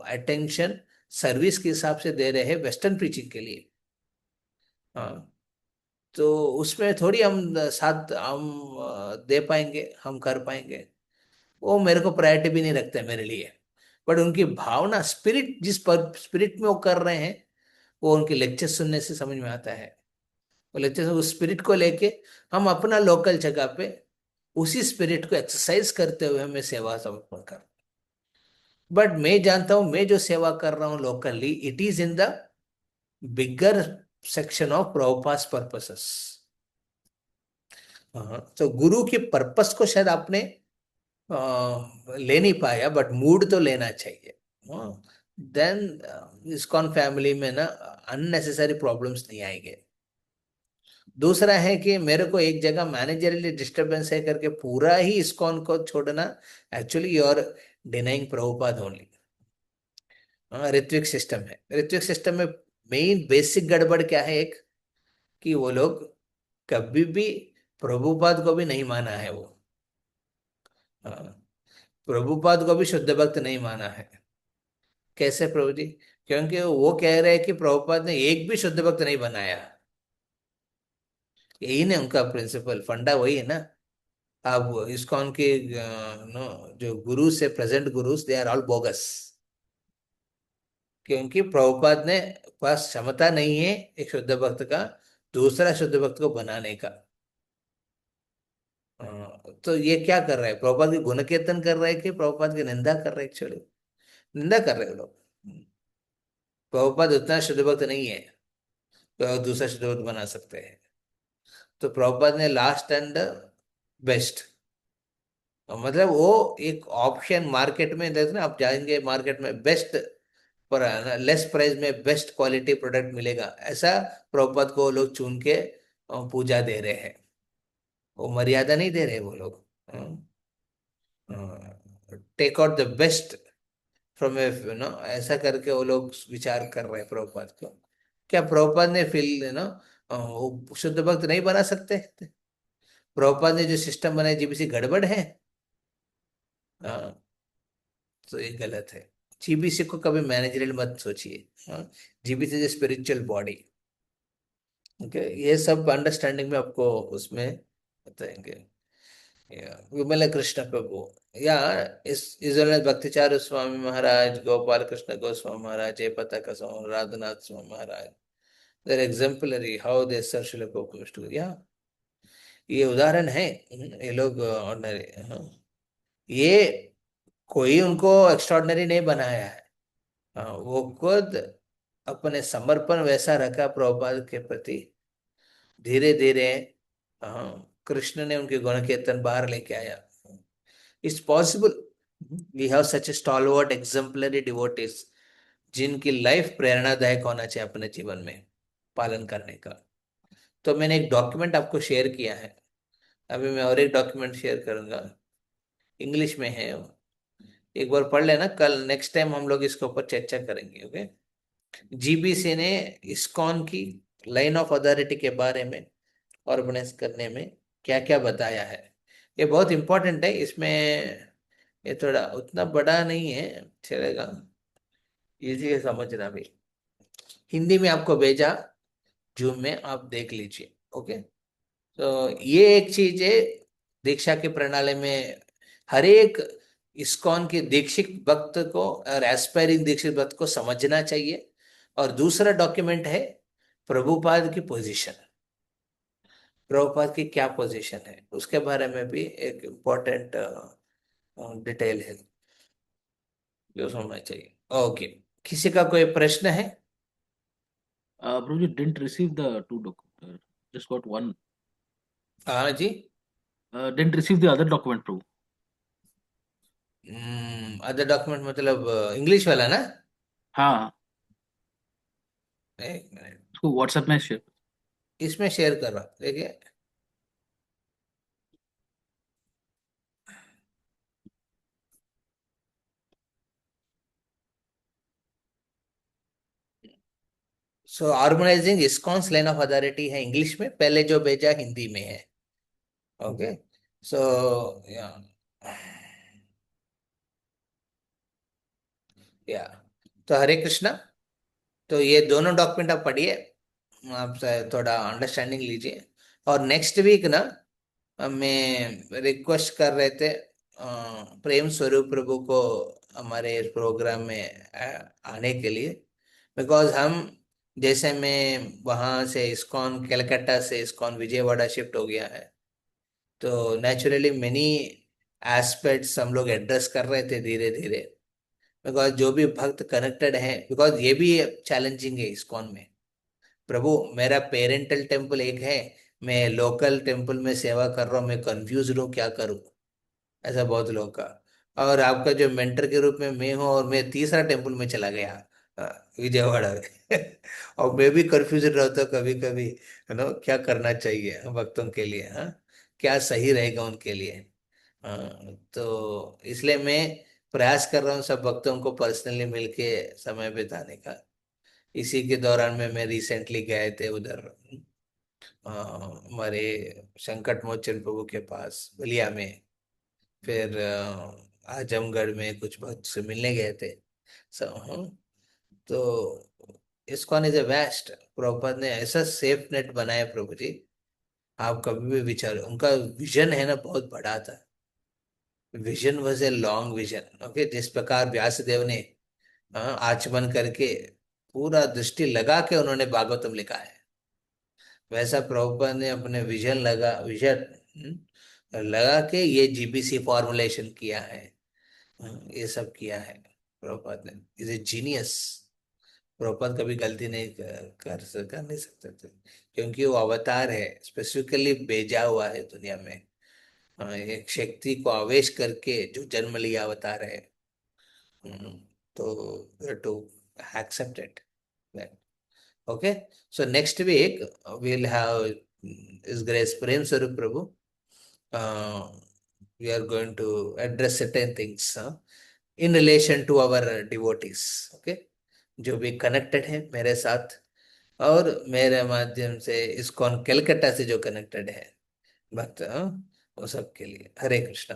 अटेंशन सर्विस के हिसाब से दे रहे हैं वेस्टर्न प्रीचिंग के लिए। हाँ, तो उसमें थोड़ी हम साथ हम दे पाएंगे, हम कर पाएंगे। वो मेरे को प्रायोरिटी भी नहीं रखते मेरे लिए। बट उनकी भावना, स्पिरिट, जिस पर स्पिरिट में वो कर रहे हैं, वो उनके लेक्चर सुनने से समझ में आता है। वो लेक्चर, उस स्पिरिट को लेके हम अपना लोकल जगह पे उसी स्पिरिट को एक्सरसाइज करते हुए हमें सेवा समर्पण कर। बट मैं जानता हूं, मैं जो सेवा कर रहा हूँ locally, it is in the bigger section of Prabhupada's purposes. हाँ, तो गुरु के पर्पस को शायद आपने ले नहीं पाया, बट मूड तो लेना चाहिए। देन इस्कॉन फैमिली में ना अननेसेसरी प्रॉब्लम्स नहीं आएंगे। दूसरा है कि मेरे को एक जगह मैनेजरियल डिस्टरबेंस है करके पूरा ही इस्कॉन को छोड़ना, actually you are denying Prabhupada only. Ritvik system है, ऋत्विक सिस्टम में मेन बेसिक गड़बड़ क्या है, एक, कि वो लोग कभी भी प्रभुपाद को भी नहीं माना है वो। हाँ, प्रभुपाद को भी शुद्ध भक्त नहीं माना है। कैसे प्रभु जी? क्योंकि वो कह रहे हैं कि प्रभुपाद ने एक भी शुद्ध भक्त नहीं बनाया। यही ना उनका प्रिंसिपल फंडा, वही है ना। अब इस्कॉन के नो जो गुरु से present gurus, they are all bogus. क्योंकि प्रभुपाद ने पास क्षमता नहीं है एक शुद्ध भक्त का दूसरा शुद्ध भक्त को बनाने का। तो ये क्या कर रहा है, प्रभुपाद की गुण कीर्तन कर रहे हैं कि प्रभुपाद की निंदा कर रहे हैं? एक्चुअली निंदा कर रहे हैं लोग। प्रभुपाद उतना शुद्ध भक्त नहीं है तो दूसरा शुद्ध भक्त बना सकते हैं। तो प्रभुपाद ने लास्ट एंड बेस्ट, मतलब वो एक ऑप्शन मार्केट में देखते ना, आप जाएंगे मार्केट में बेस्ट पर लेस प्राइस में बेस्ट क्वालिटी प्रोडक्ट मिलेगा, ऐसा प्रभुपाद को वो लोग चुन के पूजा दे रहे हैं। वो मर्यादा नहीं दे रहे वो लोग। Take out the best from a, ऐसा करके वो लोग विचार कर रहे हैं प्रभुपाद को। क्या प्रभुपाद ने फील वो शुद्ध भक्त नहीं बना सकते? प्रभुपाद ने जो सिस्टम बनाया, जीबीसी गड़बड़ है। हाँ, तो ये गलत है। जीबीसी को कभी मैनेजरियल मत सोचिए। हाँ, GBC is spiritual body. Okay, ये सब अंडरस्टैंडिंग में आपको उसमें बताएंगे। विमल कृष्ण प्रभु, या इस भक्तिचार्य स्वामी महाराज, गोपाल कृष्ण गोस्वामी महाराज, जयपताका स्वामी, राधनाथ स्वामी महाराज, देर एग्जाम्पलरी हाउ दे सर शिल टू, या ये उदाहरण है। ये लोग ऑर्डिनरी, ये कोई उनको एक्स्ट्रॉर्डनरी नहीं बनाया है। वो खुद अपने समर्पण वैसा रखा प्रभुपाद के प्रति। धीरे धीरे कृष्ण ने उनके गुण कीर्तन बाहर लेके आया। It's possible, we have such a stalwart exemplary devotees जिनकी लाइफ प्रेरणादायक होना चाहिए अपने जीवन में पालन करने का। तो मैंने एक डॉक्यूमेंट आपको शेयर किया है, अभी मैं और एक डॉक्यूमेंट शेयर करूंगा, इंग्लिश में है। एक बार पढ़ लेना, कल नेक्स्ट टाइम हम लोग इसके ऊपर चर्चा करेंगे। ओके, जीबीसी ने इस्कॉन की लाइन ऑफ अथॉरिटी के बारे में ऑर्गेनाइज करने में क्या क्या बताया है। ये बहुत इंपॉर्टेंट है, इसमें ये थोड़ा उतना बड़ा नहीं है, चलेगा, इजी है समझना भी। हिंदी में आपको भेजा, जूम में आप देख लीजिए। ओके, तो ये एक चीज है, दीक्षा की प्रणाली में हर एक इस्कॉन के दीक्षित भक्त को और एस्पायरिंग दीक्षित भक्त को समझना चाहिए। और दूसरा डॉक्यूमेंट है प्रभुपाद की पोजीशन, प्रभुपाद की क्या पोजीशन है उसके बारे में भी एक इम्पोर्टेंट डिटेल है जो समझना चाहिए। ओके, किसी का कोई प्रश्न है? Prabhuji didn't receive the two documents. Just got one. हाँ जी। Didn't receive the other document, Prabhu. Other document मतलब इंग्लिश वाला ना? हाँ, एक मिनट, उसको व्हाट्सएप में शेयर। इसमें शेयर कर रहा हूँ, देखिए। सो ऑर्गेनाइजिंग इस्कॉन्स लाइन ऑफ अथॉरिटी है इंग्लिश में, पहले जो भेजा हिंदी में है। ओके, सो या या तो हरे कृष्णा। तो ये दोनों डॉक्यूमेंट आप पढ़िए, आप थोड़ा अंडरस्टैंडिंग लीजिए। और नेक्स्ट वीक ना मैं रिक्वेस्ट कर रहे थे प्रेम स्वरूप प्रभु को हमारे इस प्रोग्राम में आने के लिए। बिकॉज हम, जैसे मैं वहाँ से इस्कॉन कलकत्ता से इस्कॉन विजयवाड़ा शिफ्ट हो गया है, तो नेचुरली मेनी एस्पेक्ट्स हम लोग एड्रेस कर रहे थे धीरे धीरे। बिकॉज जो भी भक्त कनेक्टेड है, बिकॉज ये भी चैलेंजिंग है इस्कॉन में। प्रभु, मेरा पेरेंटल टेम्पल एक है, मैं लोकल टेम्पल में सेवा कर रहा हूँ, मैं कंफ्यूज हूँ क्या करूँ, ऐसा बहुत लोग का। और आपका जो मेंटर के रूप में मैं हूँ, और मैं तीसरा टेम्पल में चला गया विजयवाड़ा में और मैं भी कंफ्यूज रहता हूँ कभी कभी, है ना, क्या करना चाहिए भक्तों के लिए, हाँ, क्या सही रहेगा उनके लिए। तो इसलिए मैं प्रयास कर रहा हूँ सब भक्तों को पर्सनली मिलके समय बिताने का। इसी के दौरान में मैं रिसेंटली गए थे उधर हमारे संकट मोचन प्रभु के पास बलिया में। फिर आजमगढ़ में कुछ भक्त से मिलने गए थे। हाँ, तो ISKCON is a waste. Prabhupada ने ऐसा सेफ नेट बनाया प्रभु जी, आप कभी भी विचार, उनका विजन है ना बहुत बड़ा था। Vision was a long vision, okay. जिस प्रकार व्यासदेव ने आचमन करके पूरा दृष्टि लगा के उन्होंने भागवतम लिखा है, वैसा प्रभुपाद ने अपने विजन लगा के ये जीबीसी फॉर्मुलेशन किया है। ये सब किया है प्रभुपाद ने। Is a genius. प्रभुपाद कभी गलती नहीं कर नहीं सकते थे, क्योंकि वो अवतार है, स्पेसिफिकली भेजा हुआ है दुनिया में। एक शक्ति को आवेश करके जो जन्म लिया अवतार है। तो to accept it. Okay, so next week we'll have His Grace Prem Sarup Prabhu. We are going to address certain things in relation to our devotees. Okay, जो भी कनेक्टेड है मेरे साथ और मेरे माध्यम से इस्कॉन कलकत्ता से जो कनेक्टेड है भक्त, वो सब के लिए Hare Krishna.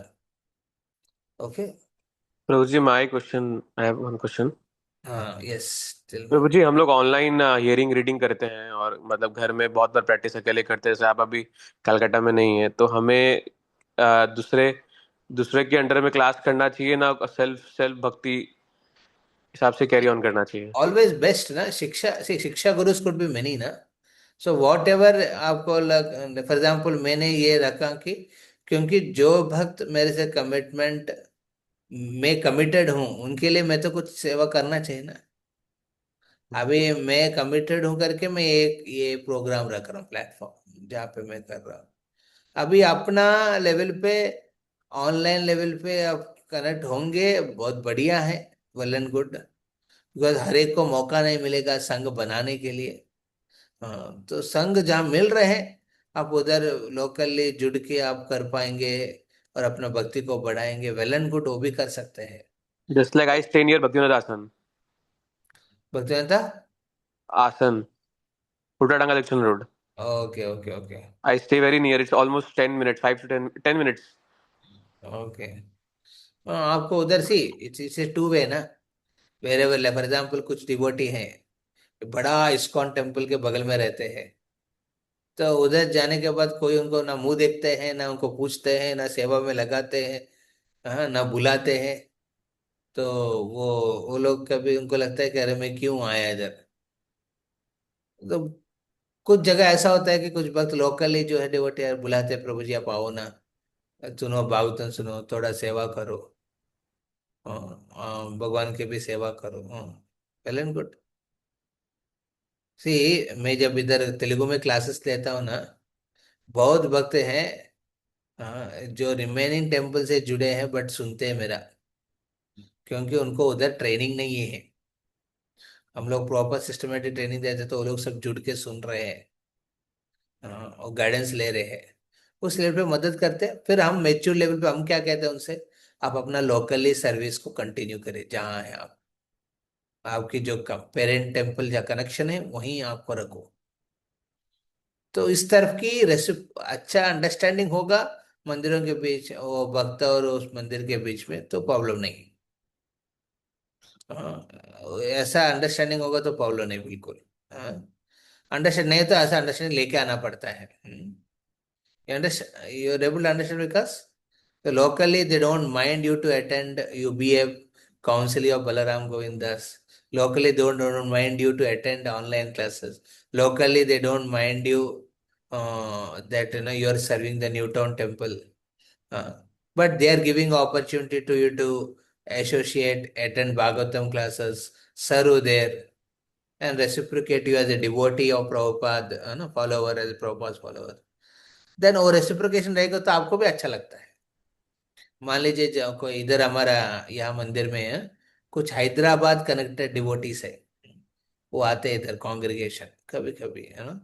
Okay. Prabhu ji, my question, I have one question. हाँ, yes, tell me. Prabhu ji, हम लोग ऑनलाइन हियरिंग रीडिंग करते हैं और मतलब घर में बहुत बार प्रैक्टिस अकेले करते हैं, जैसे आप अभी कलकत्ता में नहीं है, तो हमें दूसरे दूसरे के अंडर में क्लास करना चाहिए ना, सेल्फ सेल्फ भक्ति हिसाब से कैरी ऑन करना चाहिए? ऑलवेज बेस्ट ना, शिक्षा गुरुज कुड बी मेनी ना। सो वॉट एवर आपको लग, फॉर एग्जाम्पल मैंने ये रखा कि क्योंकि जो भक्त मेरे से कमिटमेंट, मैं कमिटेड हूँ उनके लिए मैं तो कुछ सेवा करना चाहिए ना। अभी मैं कमिटेड हूँ करके मैं एक ये प्रोग्राम रख रहा हूँ, प्लेटफॉर्म जहाँ पे मैं कर रहा हूँ। अभी अपना लेवल पे, ऑनलाइन लेवल पे आप कनेक्ट होंगे, बहुत बढ़िया है, वेल एंड गुड। बिकॉज हर एक को मौका नहीं मिलेगा संघ बनाने के लिए। हाँ, तो संघ जहाँ मिल रहे हैं, आप उधर लोकली जुड़ के आप कर पाएंगे और अपना भक्ति को बढ़ाएंगे, वेल एंड गुड, वो भी कर सकते हैं। Just like I stay near Bhaktinath Asan. भक्ति जनता। आसन, फुटाडंगा junction road. Okay okay okay I stay very near, it's almost 10 minutes, 5 to 10 minutes. Okay. हाँ, आपको उधर से इट्स टू वे ना। वेरे वेरे फॉर एग्जाम्पल कुछ डिवोटी हैं, बड़ा इस्कॉन टेम्पल के बगल में रहते हैं, तो उधर जाने के बाद कोई उनको ना मुंह देखते हैं, ना उनको पूछते हैं, ना सेवा में लगाते हैं, हाँ, ना बुलाते हैं। तो वो वो लोग कभी उनको लगता है कि अरे मैं क्यों आया इधर। तो कुछ जगह ऐसा होता है कि कुछ वक्त लोकली जो है डिवोटी यार बुलाते हैं, प्रभु जी आप आओ ना, सुनो भागवतन सुनो, थोड़ा सेवा करो, हाँ, भगवान की भी सेवा करो, हाँ, वेल एंड गुड। सी, मैं जब इधर तेलुगु में क्लासेस लेता हूँ ना, बहुत भक्त हैं, हाँ, जो रिमेनिंग टेम्पल से जुड़े हैं बट सुनते हैं मेरा, क्योंकि उनको उधर ट्रेनिंग नहीं है। हम लोग प्रॉपर सिस्टमेटिक ट्रेनिंग देते तो वो लोग सब जुड़ के सुन रहे हैं, हाँ, और गाइडेंस ले रहे हैं, उस लेवल पे मदद करते हैं। फिर हम मेच्योर लेवल पे हम क्या कहते हैं उनसे, आप अपना लोकली सर्विस को कंटिन्यू करें जहाँ है आप, आपकी जो पेरेंट टेम्पल या कनेक्शन है वहीं आपको रखो। तो इस तरफ की अच्छा अंडरस्टैंडिंग होगा मंदिरों के बीच, वो भक्त और उस मंदिर के बीच में, तो प्रॉब्लम नहीं। ऐसा अंडरस्टैंडिंग होगा तो पाउलो नहीं, बिल्कुल। अंडरस्टैंड नहीं तो ऐसा अंडरस्टैंडिंग लेके आना पड़ता है। You understand? You're able to understand because so locally they don't mind you to attend UBA Council of Balaram Govindas. Locally they don't mind you to attend online classes. Locally they don't mind you that you're serving the Newtown Temple. Uh, but they are giving opportunity to you to associate, attend Bhagavatam classes, serve there, and reciprocate you as a devotee of Prabhupada, follower, as a Prabhupada's follower. Then वो reciprocation रहेगा तो आपको भी अच्छा लगता है। मान लीजिए कोई इधर हमारा यहाँ मंदिर में है, कुछ हैदराबाद कनेक्टेड डिवोटीज है, वो आते हैं इधर कॉन्ग्रीगेशन कभी कभी, है ना,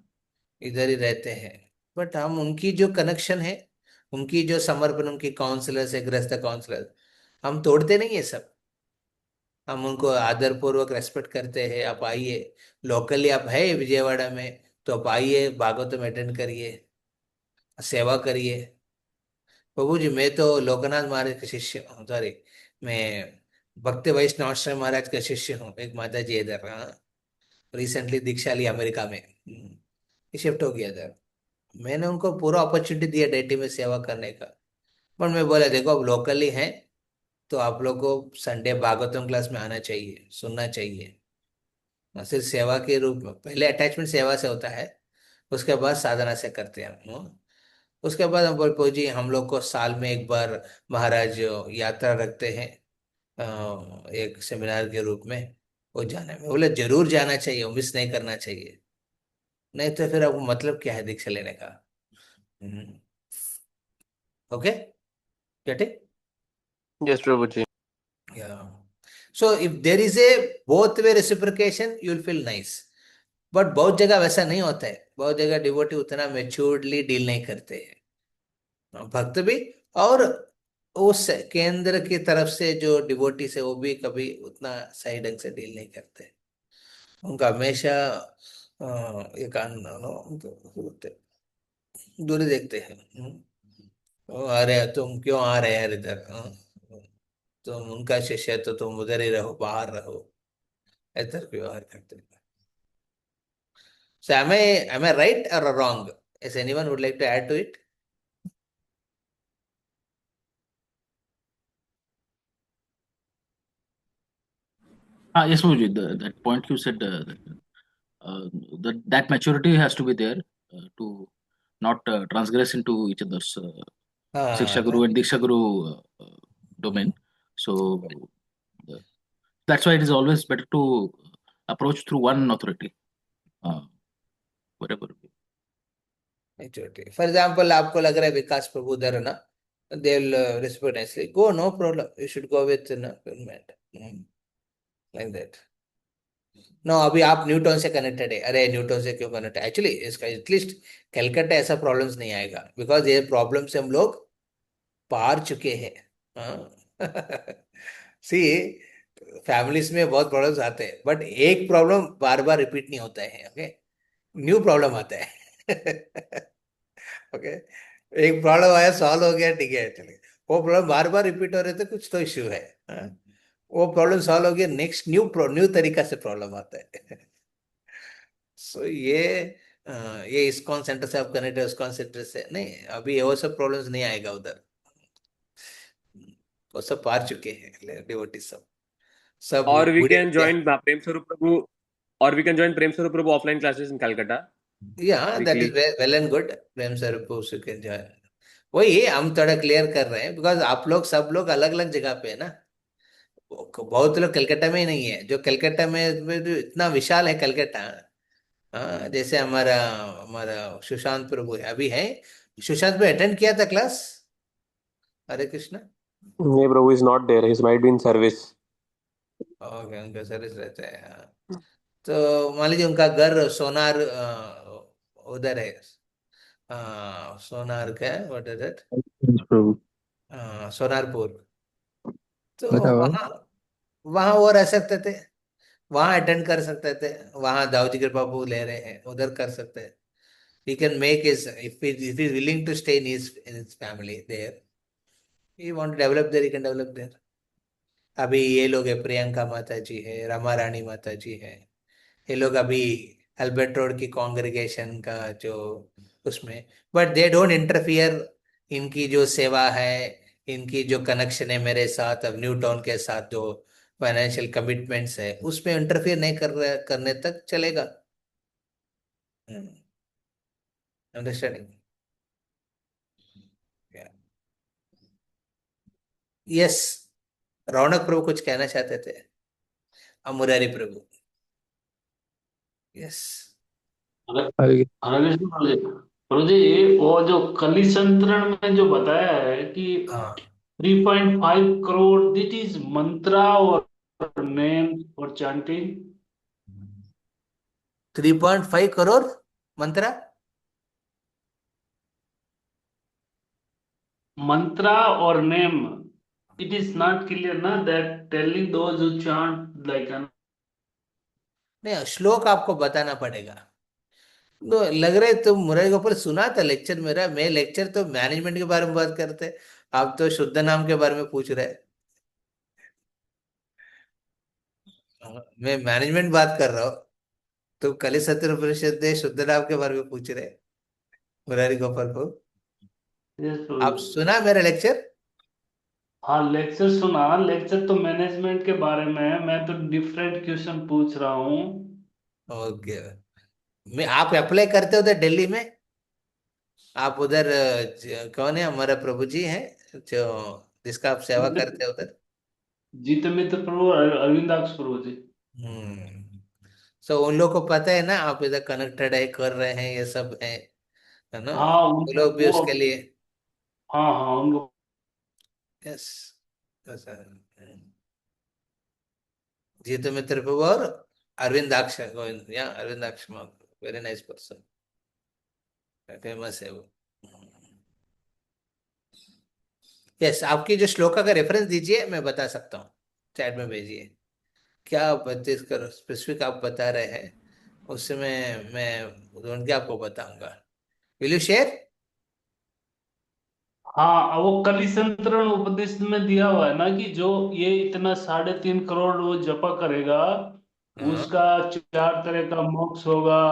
इधर ही रहते हैं। बट हम उनकी जो कनेक्शन है, उनकी जो समर्पण, उनकी काउंसलर्स है, गृहस्थ काउंसलर, हम तोड़ते नहीं है सब। हम उनको आदर पूर्वक रेस्पेक्ट करते हैं। आप आइए, लोकली आप है विजयवाड़ा में तो आप आइए, भागवतम अटेंड करिए, सेवा करिए। प्रभु जी, मैं तो लोकनाथ महाराज का शिष्य हूँ, सॉरी, मैं भक्त वैष्णव आश्रम महाराज का शिष्य हूँ। एक माता जी इधर, हाँ, रिसेंटली दीक्षा ली अमेरिका में, शिफ्ट हो गया इधर। मैंने उनको पूरा अपॉर्चुनिटी दिया डेटी में सेवा करने का। पर मैं बोला देखो, अब लोकली हैं तो आप लोग को संडे भागवतम क्लास में आना चाहिए, सुनना चाहिए। सिर्फ सेवा के रूप में, पहले अटैचमेंट सेवा से होता है, उसके बाद साधना से करते हैं हम। उसके बाद हम बोल पो जी, हम लोग को साल में एक बार महाराज यात्रा रखते हैं, एक सेमिनार के रूप में, वो जाने में बोले जरूर जाना चाहिए, वो मिस नहीं करना चाहिए। नहीं तो फिर आपको मतलब क्या है दीक्षा लेने का? Okay, get it? Yes Prabhu ji. So if there is a both way reciprocation, you will feel nice. But बहुत जगह वैसा नहीं होता है, बहुत जगह डिवोटी उतना मेच्योर्डली डील नहीं करते हैं, भक्त भी, और उस केंद्र की तरफ से जो डिवोटी से वो भी कभी उतना सही ढंग से डील नहीं करते। उनका हमेशा एक दूरी देखते हैं। अरे तुम क्यों आ रहे हैं यार इधर? तुम उनका शिष्य है तो तुम उधर ही रहो, बाहर रहो, इधर व्यवहार करते हैं। So am I right or wrong? Is anyone would like to add to it? Yes, Prabhuji, that point you said, that maturity has to be there to not transgress into each other's Shiksha Guru and Diksha Guru domain. So uh, that's why it is always better to approach through one authority, whatever. For example आपको लग रहा है विकास प्रभु उधर है ना, they will respect nicely, go, no problem, you should go with like that. No, अभी आप Newton से कनेक्टेड है, अरे न्यूटन से क्यों कनेक्टेड? एक्चुअली इसका एटलीस्ट कलकत्ता ऐसा प्रॉब्लम्स नहीं आएगा, बिकॉज ये प्रॉब्लम से हम लोग पार चुके हैं। सी, फैमिलीज में बहुत प्रॉब्लम्स आते हैं, बट एक प्रॉब्लम बार बार रिपीट नहीं होता है। ओके, न्यू प्रॉब्लम आता है। ओके, एक प्रॉब्लम आया, सॉल्व हो गया, ठीक है, चलिए। वो प्रॉब्लम बार बार रिपीट हो रहे थे, कुछ तो इश्यू है। हाँ? वो प्रॉब्लम सॉल्व हो गया, नेक्स्ट न्यू तरीका से प्रॉब्लम आता है। सो ये इस्कॉन सेंटर से आप कनेक्ट है, इस्कॉन सेंटर से नहीं, अभी वो सब प्रॉब्लम्स नहीं आएगा उधर, वो सब पार चुके हैं डिवोटी, सब सब और वी बूढ़े। कैन ज्वाइन प्रेम स्वरूप प्रभु, और वी कैन ज्वाइन प्रेम स्वरूप प्रभु ऑफलाइन क्लासेस इन कलकत्ता या that weekly. Is well and good, Prem sir. वही हम थोड़ा क्लियर कर रहे हैं, बिकॉज आप लोग सब लोग अलग अलग जगह पे है ना। बहुत लोग कलकत्ता में ही नहीं है, जो कलकत्ता में जो इतना विशाल है कलकत्ता। हाँ, जैसे हमारा हमारा सुशांत प्रभु है, अभी है, सुशांत पे अटेंड किया था क्लास, हरे कृष्णा। नहीं Prabhu, is not there, he might be in service. Okay, उनका सर्विस रहता है, हाँ। तो मान लीजिए उनका घर सोनार उधर है, सोनार का, what is it, Yes, Prabhu. Sonarpur. तो बताओ। वहाँ वहाँ वो रह सकते थे, वहाँ अटेंड कर सकते थे, वहाँ दाऊजी के बाबू ले रहे हैं, उधर कर सकते हैं। he can make his, if he's willing to stay in his family there, he want to develop there, he can develop there. अभी ये लोग है, प्रियंका माता जी है, रमा रानी माता जी है, ये लोग अभी अल्बर्ट रोड की कांग्रेगेशन का जो उसमें, बट दे डोंट इंटरफियर। इनकी जो सेवा है, इनकी जो कनेक्शन है मेरे साथ, अब न्यू टाउन के साथ जो फाइनेंशियल कमिटमेंट्स है, उसमें इंटरफियर नहीं करने तक चलेगा। अंडरस्टैंडिंग? यस, रौनक प्रभु कुछ कहना चाहते थे। मुरारी प्रभु। यस। हरे कृष्ण प्रभु जी। प्रभु जी, वो जो कली संतरण में जो बताया है कि हाँ, 3.5 करोड़, दिट इज मंत्रा और नेम और चैंटिंग। 3.5 करोड़ मंत्रा। मंत्रा और name, it is not clear ना that telling those who chant like an. नहीं, श्लोक आपको बताना पड़ेगा। तो लग रहे तुम मुरारी गोपाल सुना था लेक्चर मेरा, मैं लेक्चर तो मैनेजमेंट के बारे में बात करते, आप तो शुद्ध नाम के बारे में पूछ रहे। मैं मैनेजमेंट बात कर रहा हूँ, तो कली सत्र परिषद ने शुद्ध नाम के बारे में पूछ रहे मुरारी गोपाल को। यस प्रभु आप जी। सुना मेरा लेक्चर? हाँ, लेक्चर सुना। लेक्चर तो मैनेजमेंट के बारे में है, मैं तो डिफरेंट क्वेश्चन पूछ रहा हूँ। ओके। मैं आप अप्लाई करते हो उधर दिल्ली में? आप उधर कौन है हमारा प्रभु जी हैं जो जिसका आप सेवा करते हो उधर? जीत मित्र प्रभु अरविंदाक्ष प्रभु जी। सो उन लोग को पता है ना आप इधर कनेक्टेड है, कर रहे हैं, ये सब है ना? हाँ वो उनको लोग भी वो, उसके लिए। हाँ हाँ उनको। यस। जीत मित्र प्रभु और अरविंदाक्ष गोविंद, या अरविंदाक्ष, वेरी नाइस पर्सन, फेमस है वो। यस, आपकी जो श्लोका का रेफरेंस दीजिए, मैं बता सकता हूँ, चैट में भेजिए। क्या आप 32 करोड़ स्पेसिफिक आप बता रहे हैं, उससे मैं ढूंढ के आपको बताऊंगा। Will you share? हाँ, वो कलिसंतरण उपदेश में दिया हुआ है ना कि जो ये इतना 3.5 करोड़ वो जपा करेगा, हाँ। उसका 4 तरह का मोक्ष होगा,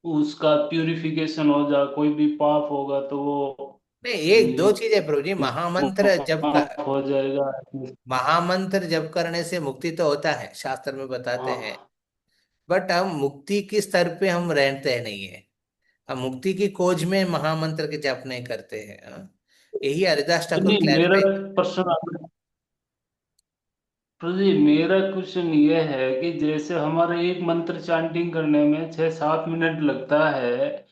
उसका प्यूरिफिकेशन हो जा, कोई भी पाप होगा तो वो नहीं, एक दो चीज है प्रभु जी, महामंत्र जप का, माफ हो जाएगा। महामंत्र जप करने से मुक्ति तो होता है, शास्त्र में बताते हैं। हाँ, बट हम मुक्ति के स्तर पे हम रहते हैं नहीं है, हम मुक्ति की खोज में महामंत्र के जप नहीं करते हैं। हाँ? यही हरिदास ठाकुर नहीं मेरा क्लैरिफाई। प्रश्न, जी मेरा क्वेश्चन ये है कि जैसे हमारे एक मंत्र चांटिंग करने में 6-7 मिनट लगता है,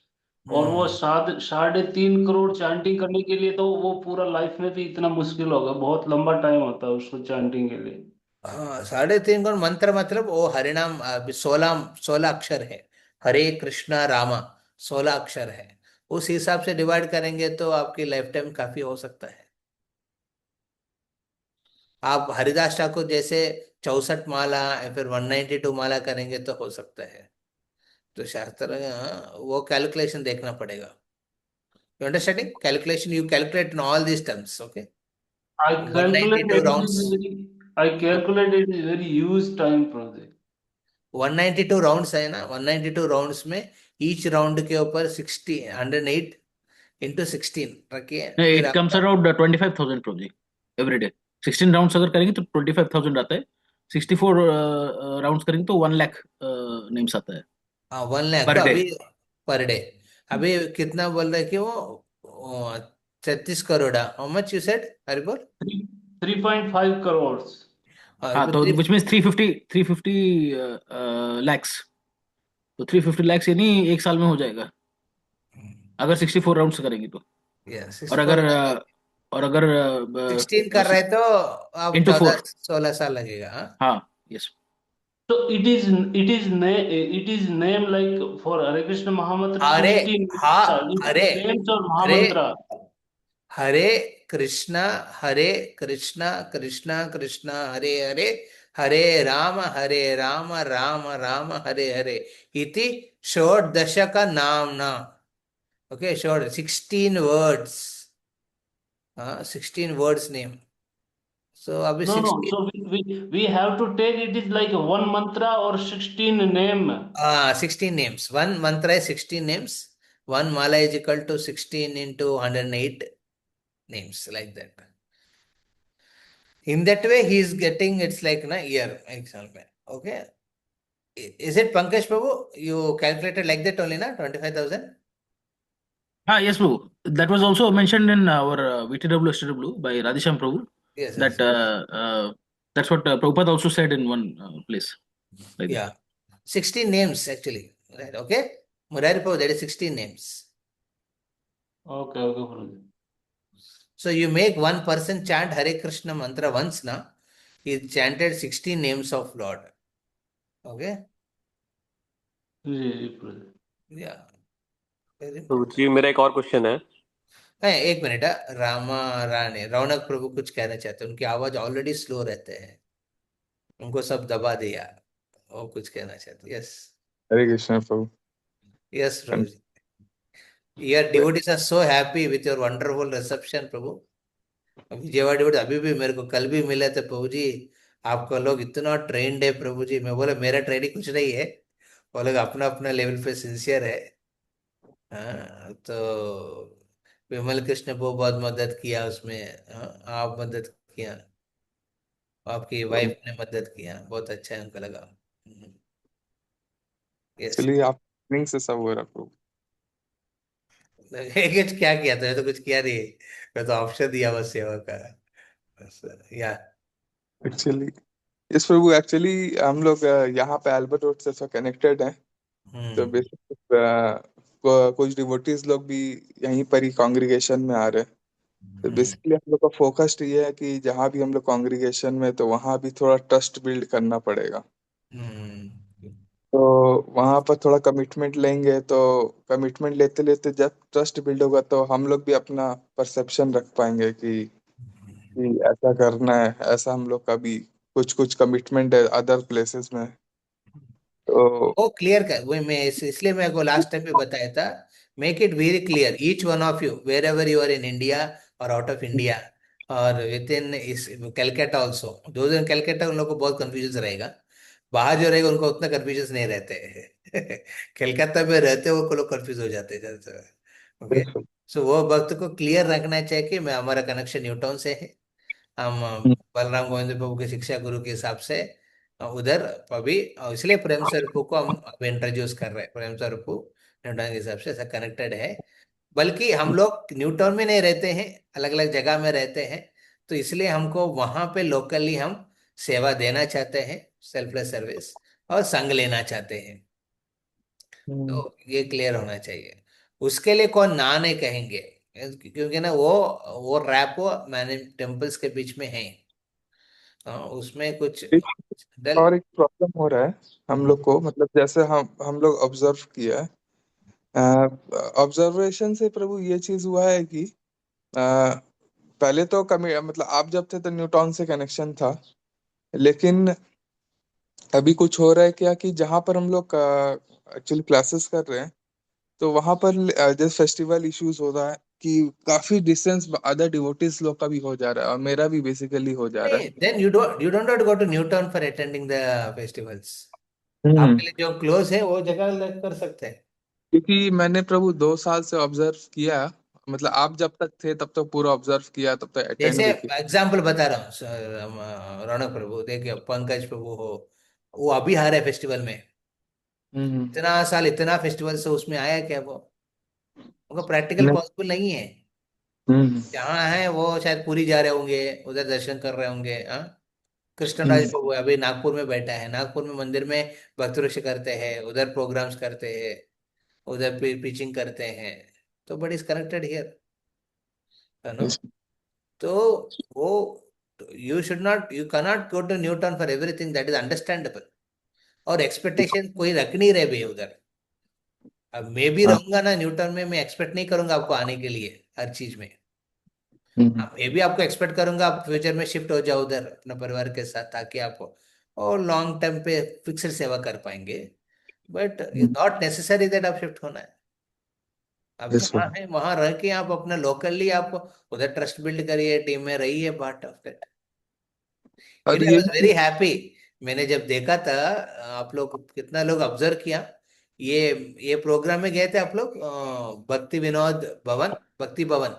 और वो हम्म। 3.5 करोड़ चांटिंग करने के लिए तो वो पूरा लाइफ में भी इतना मुश्किल होगा, बहुत लंबा टाइम होता है उसको चांटिंग के लिए। हाँ, 3.5 करोड़ मंत्र मतलब वो हरिनाम, 16 16 अक्षर है। हरे कृष्णा रामा, 16 अक्षर है। उस हिसाब से डिवाइड करेंगे तो आपकी लाइफ टाइम काफी हो सकता है। आप हरिदास ठाकुर जैसे 64 माला या फिर 192 माला करेंगे तो हो सकता है। तो शास्त्र में, वो कैलकुलेशन देखना पड़ेगा। You understanding? Calculation you calculate in all these terms, okay? I calculate 192 it rounds. Is very, I calculate it is very huge time project. 192 rounds है ना, 192 राउंड्स में ईच राउंड के ऊपर 108 × 16 रखिए, फिर इट कम्स आपका। Around 25,000 project every day. 16 rounds अगर करेंगे तो 25,000 आता है। 64 राउंड्स करेंगे तो 1 लाख नेम्स आता है 1 लाख तो पर डे। अभी पर डे। अभी कितना बोल रहे कि वो 36 crore, how much you said Hari बोल? 3.5 करोड़। हाँ, तो विच मीन्स 350 लैक्स। तो 350 लैक्स यानी 1 साल में हो जाएगा अगर 64 राउंड्स करेंगे तो। और 64 अगर नहीं, 16 कर रहे तो आप इंटू 14 4। 16 साल लगेगा, हाँ। हाँ, yes. So it is name like for Hare Krishna Mahamantra अरे 16 हाँ, अरे names or अरे, Mahamantra. हरे कृष्णा, हरे कृष्णा कृष्णा कृष्णा हरे हरे, हरे राम राम राम हरे हरे, इति षोडशक नामना। ओके, षोड 16 वर्ड्स, हाँ, 16 वर्ड्स नेम, So अभी No, no. 16, So we have to take it is like one mantra or 16 name. 16 names. One mantra is 16 names. One mala is equal to 16 into 108 names, like that. In that way, he is getting, it's like na year example. Okay. Is it Pankaj Prabhu? You calculated like that only, na? 25,000? Yes, Prabhu. That was also mentioned in our VTW STW by Radhisham Prabhu. Yes, That yes. that's what Prabhupada also said in one place. Like that. Yeah. 16 names actually. Right. Okay. Murari Prabhu, that is 16 names. Okay, okay, Prabhuji. So you make one person chant Hare Krishna mantra once, na? He chanted 16 names of Lord. Okay. जी Prabhu. Yeah. Very तो important. जी मेरा एक और question है। एक minute, Rama रानी रौनक प्रभु कुछ कहना चाहते हैं, उनकी आवाज ऑलरेडी स्लो रहते हैं, उनको सब दबा दिया, वो कुछ कहना चाहते। Yes, Hare Krishna, Prabhu. Yes Prabhu And ji. Your devotees are so happy with your wonderful reception Prabhu. Vijayawada devotee अभी भी मेरे को कल भी मिले थे प्रभु जी, आपका लोग इतना ट्रेंड है प्रभु जी। मैं बोला मेरा ट्रेनिंग कुछ नहीं है, वो लोग अपना अपना लेवल पे सिंसियर है। हाँ, तो विमल कृष्ण ने बहुत मदद किया उसमें। हाँ, आप मदद किया, आपकी वाइफ ने मदद किया, बहुत अच्छा है, उनको लगा। यस। actually, आप नहीं से सब हो रहा Prabhu. कुछ क्या किया था? मैं तो कुछ किया नहीं, मैं तो ऑप्शन दिया बस सेवा का बस। या Actually, yes Prabhu. Actually, हम लोग यहाँ पे अल्बर्ट रोड से कनेक्टेड हैं. तो बेसिकली कुछ डिवोटीज लोग भी यहीं पर ही कॉन्ग्रीगेशन में आ रहे हैं. तो बेसिकली हम लोग का फोकस ये है कि जहाँ भी हम लोग कॉन्ग्रीगेशन में, तो वहाँ भी थोड़ा ट्रस्ट बिल्ड करना पड़ेगा. तो वहाँ पर थोड़ा कमिटमेंट लेंगे, तो कमिटमेंट लेते लेते जब ट्रस्ट बिल्ड होगा तो हम लोग भी अपना परसेप्शन रख पाएंगे कि ऐसा करना है. ऐसा हम लोग का भी कुछ कुछ कमिटमेंट है अदर प्लेसेस में. तो वो क्लियर कर, वो मैं इसलिए मैं को लास्ट टाइम पे बताया था, make it very clear each one of you wherever you are in India और आउट ऑफ इंडिया और within is Calcutta also. दो दिन कैलकाटा उन लोग को बहुत कंफ्यूजन रहेगा, बाहर जो रहेगा उनको उतना कंफ्यूजन नहीं रहते हैं। कलकत्ता में रहते वो लोग कंफ्यूज हो जाते हैं ज्यादा। ओके। सो वो वक्त को क्लियर रखना चाहिए कि मैं, हमारा कनेक्शन न्यूटन से है, हम बलराम गोविंद प्रभु के शिक्षा गुरु के हिसाब से उधर अभी, इसलिए प्रेम स्वरूप को हम अभी इंट्रोड्यूस कर रहे हैं। प्रेम स्वरूप न्यूटन के हिसाब से ऐसा कनेक्टेड है, बल्कि हम लोग न्यूटन में नहीं रहते हैं, अलग अलग जगह में रहते हैं, तो इसलिए हमको वहां पे लोकली हम सेवा देना चाहते हैं, सेल्फलेस सर्विस, और संग लेना चाहते हैं। तो ये क्लियर होना चाहिए। उसके लिए कौन ना नहीं कहेंगे, क्योंकि ना वो रैप वो मैंने टेम्पल्स के बीच में है। उसमें कुछ डल। और एक प्रॉब्लम हो रहा है हम लोग को, मतलब जैसे हम लोग ऑब्जर्व किया है, ऑब्जर्वेशन से प्रभु ये चीज हुआ है कि पहले तो कमी, मतलब आप जब थे तो न्यूटन से कनेक्शन था, लेकिन अभी कुछ हो रहा है क्या कि जहाँ पर हम लोग एक्चुअली क्लासेस कर रहे हैं, तो वहां पर जैसे फेस्टिवल इश्यूज हो रहा है कि काफी डिस्टेंस अदर डिवोटीज लोग का भी हो जा रहा है, और मेरा भी बेसिकली हो जा रहा है. Then you don't have to go to Newton for attending the festivals। हम्म. आपके लिए जो क्लोज है वो जगह कर सकते हैं। क्योंकि मैंने प्रभु 2 साल से ऑब्जर्व किया, मतलब आप जब तक थे तब तक पूरा ऑब्जर्व किया, तब तक अटेंड जैसे भी किया. एग्जाम्पल बता रहा हूँ रौनक प्रभु देखिए, पंकज प्रभु हो, वो अभी आ रहे फेस्टिवल में, हम्म. इतना साल इतना फेस्टिवल से उसमें आया क्या? वो उनका प्रैक्टिकल नहीं. पॉसिबल नहीं है। हम्म. जहाँ है वो शायद पूरी जा रहे होंगे, उधर दर्शन कर रहे होंगे। हाँ, कृष्णराज हम्म. प्रभु अभी नागपुर में बैठा है, नागपुर में मंदिर में भक्त वृक्ष करते हैं, उधर प्रोग्राम्स करते हैं, उधर प्रीचिंग करते हैं, तो बट इज कनेक्टेड हियर, है ना? Yes. तो वो, you should not, you cannot go to New Town for everything, that is understandable. और एक्सपेक्टेशन कोई रख नहीं रहे भाई उधर। अब मैं भी हाँ. रहूंगा ना न्यूटन में, मैं एक्सपेक्ट नहीं करूंगा आपको आने के लिए हर चीज में। हम्म. हाँ, मैं भी आपको एक्सपेक्ट करूंगा आप फ्यूचर में शिफ्ट हो जाओ उधर अपने परिवार के साथ, ताकि आप और लॉन्ग टर्म पे फिक्स्ड सेवा कर पाएंगे। बट नॉट नेसेसरी दैट आप शिफ्ट होना है। आप Yes, जहाँ प्रभु. है वहां रह के आप अपना लोकली आप उधर ट्रस्ट बिल्ड करिए, टीम में रहिए, पार्ट ऑफ दैट। और आई ये वाज वेरी हैप्पी। मैंने जब देखा था, आप लोग कितना लोग ऑब्जर्व किया, ये ये प्रोग्राम में गए थे आप लोग, भक्ति विनोद भवन, भक्ति भवन।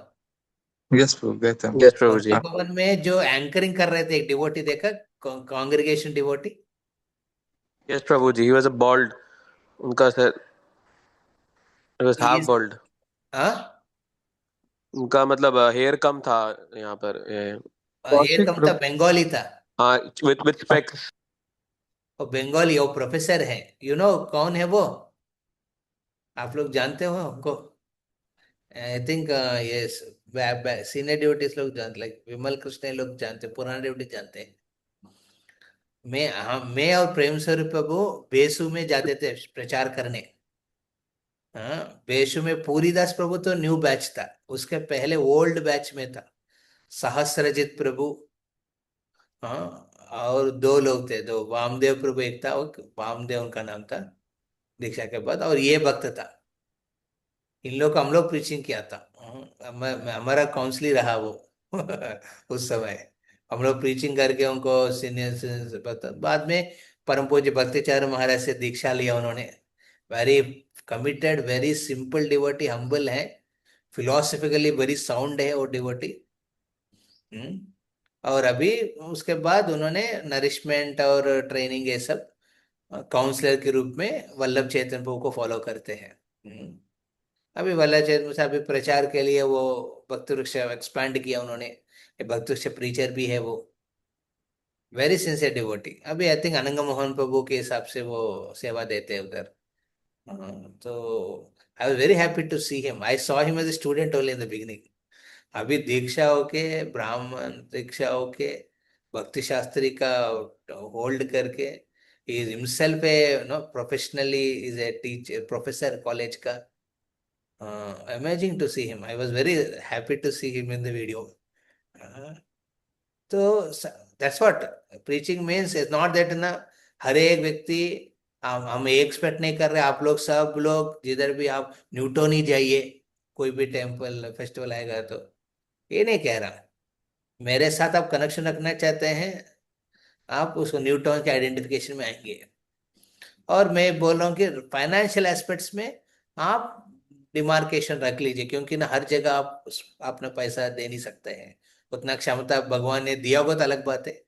यस प्रभु गए थे हम। यस प्रभु जी। भक्ति भवन में जो एंकरिंग कर रहे थे, एक डिवोटी देखा, congregation devotee. Yes Prabhu ji, he was a bald, उनका सर ही वाज हाफ बॉल्ड। हाँ, उनका मतलब हेयर कम था यहाँ पर हेयर कौशिक कम था, प्रभु। बंगाली था। हाँ, विद स्पेक्स। वो बंगाली, वो प्रोफेसर है। कौन है वो? आप लोग जानते हो हमको? आई थिंक ये सीनियर ड्यूटीज लोग जानते, लाइक विमल कृष्ण, ये लोग जानते, पुराने ड्यूटी जानते हैं। मैं और प्रेम स्वरूप प्रभु बेसु में जाते थे प्रचार करने। हाँ, बेसु में पूरीदास प्रभु तो न्यू बैच था, उसके पहले ओल्ड बैच में था सहस्रजित प्रभु। हाँ, और दो लोग थे, दो, वामदेव प्रभु एक था, वो वामदेव उनका नाम था दीक्षा के बाद, और ये भक्त था। इन लोग को हम लोग प्रीचिंग किया था। हमारा काउंसलर रहा वो उस समय। हम लोग प्रीचिंग करके उनको सीनियर बता, बाद में परम पूज्य भक्तिचार्य महाराज से दीक्षा लिया उन्होंने। Very committed, very simple devotee, humble है, फिलोसफिकली वेरी साउंड है वो डिवोटी। और अभी उसके बाद उन्होंने नरिशमेंट और ट्रेनिंग ये सब काउंसलर के रूप में वल्लभ चैतन्य प्रभु को फॉलो करते हैं। अभी वल्लभ चैतन्य से अभी प्रचार के लिए वो भक्त वृक्ष एक्सपैंड किया उन्होंने, ये भक्त वृक्ष प्रीचर भी है वो, वेरी सिंसियर डिवोटी। अभी आई थिंक अनंग मोहन प्रभु के हिसाब से वो सेवा देते हैं उधर। तो I was very happy to see him, I saw him as a student only in the beginning. अभी दीक्षा होके, ब्राह्मण दीक्षा होके, भक्ति शास्त्री का होल्ड करके, is himself a professionally is a teacher, professor college का। Amazing to see him, I was very happy to see him in the video. तो that's what preaching means, is not that ना हर एक व्यक्ति, हम expect नहीं कर रहे आप लोग सब लोग जिधर भी आप न्यूटन ही जाइए, कोई भी टेम्पल फेस्टिवल आएगा तो, ये नहीं कह रहा। मेरे साथ आप कनेक्शन रखना चाहते हैं, आप उसको न्यूटन के आइडेंटिफिकेशन में आएंगे। और मैं बोल रहा हूँ कि फाइनेंशियल एस्पेक्ट्स में आप डिमार्केशन रख लीजिए, क्योंकि ना हर जगह आप अपना पैसा दे नहीं सकते हैं, उतना क्षमता भगवान ने दिया होगा तो अलग बात है।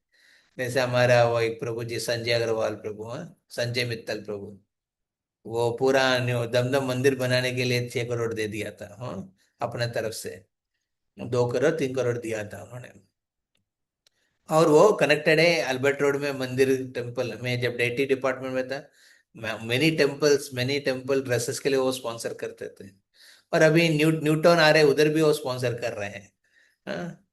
जैसे हमारा वो एक प्रभु जी संजय अग्रवाल प्रभु, हाँ, संजय मित्तल प्रभु, वो पूरा दमदम मंदिर बनाने के लिए 6 करोड़ दे दिया था, हाँ, अपने तरफ से 2 करोड़ 3 करोड़ दिया था उन्होंने। और वो कनेक्टेड है अल्बर्ट रोड में मंदिर टेम्पल में, जब डेटी डिपार्टमेंट में था, मेनी टेम्पल ड्रेसेस के लिए वो स्पॉन्सर करते थे। और अभी न्यूटन आ रहे, उधर भी वो स्पॉन्सर कर रहे हैं। हाँ,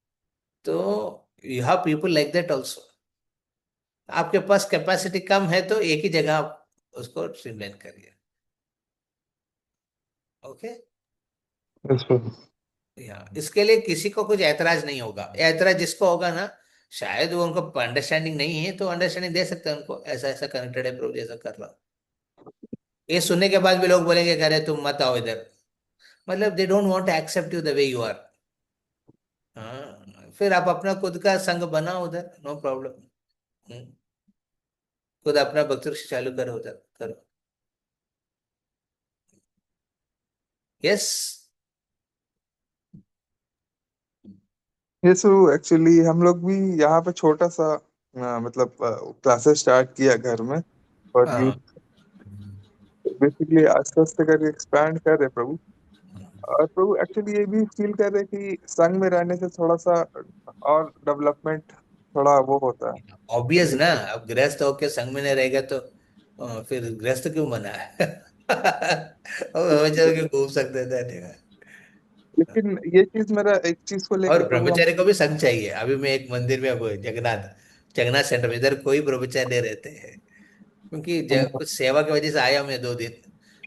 तो you have people like that also. आपके पास कैपेसिटी कम है तो एक ही जगह आप उसको स्ट्रीमलाइन करिए। ओके, यस प्रभु। इसके लिए किसी को कुछ ऐतराज नहीं होगा। ऐतराज जिसको होगा ना, शायद वो उनको अंडरस्टैंडिंग नहीं है, तो अंडरस्टैंडिंग दे सकते हैं उनको, ऐसा ऐसा कनेक्टेड है प्रभु जैसा कर रहा हूं। ये सुनने के बाद भी लोग बोलेंगे अरे तुम मत आओ इधर, मतलब they don't want to accept you the way you are. हाँ, फिर आप अपना खुद का संघ बनाओ उधर, नो प्रॉब्लम। खुद अपना भक्ति चालू करो उधर, करो। यस। ये सो एक्चुअली हम लोग भी यहाँ पे छोटा सा मतलब क्लासेस स्टार्ट किया घर में और यूथ, हाँ, बेसिकली आस्ते आस्ते करके एक्सपैंड कर रहे प्रभु। और प्रभु एक्चुअली ये भी फील कर रहे कि संघ में रहने से थोड़ा सा और डेवलपमेंट थोड़ा वो होता ऑब्वियस है। ना, अब गृहस्थ होके संग में नहीं रहेगा तो फिर गृहस्थ क्यों मना है? अब हमें चल के घूम सकते थे नहीं। लेकिन ये चीज मेरा एक चीज को लेके और प्रभु हम। ब्रह्मचारी को भी संग चाहिए। अभी मैं एक मंदिर में, वो जगन्नाथ जगन्नाथ सेंटर में, इधर कोई ब्रह्मचारी नहीं रहते हैं, क्योंकि कुछ सेवा की वजह से आया मैं 2 दिन,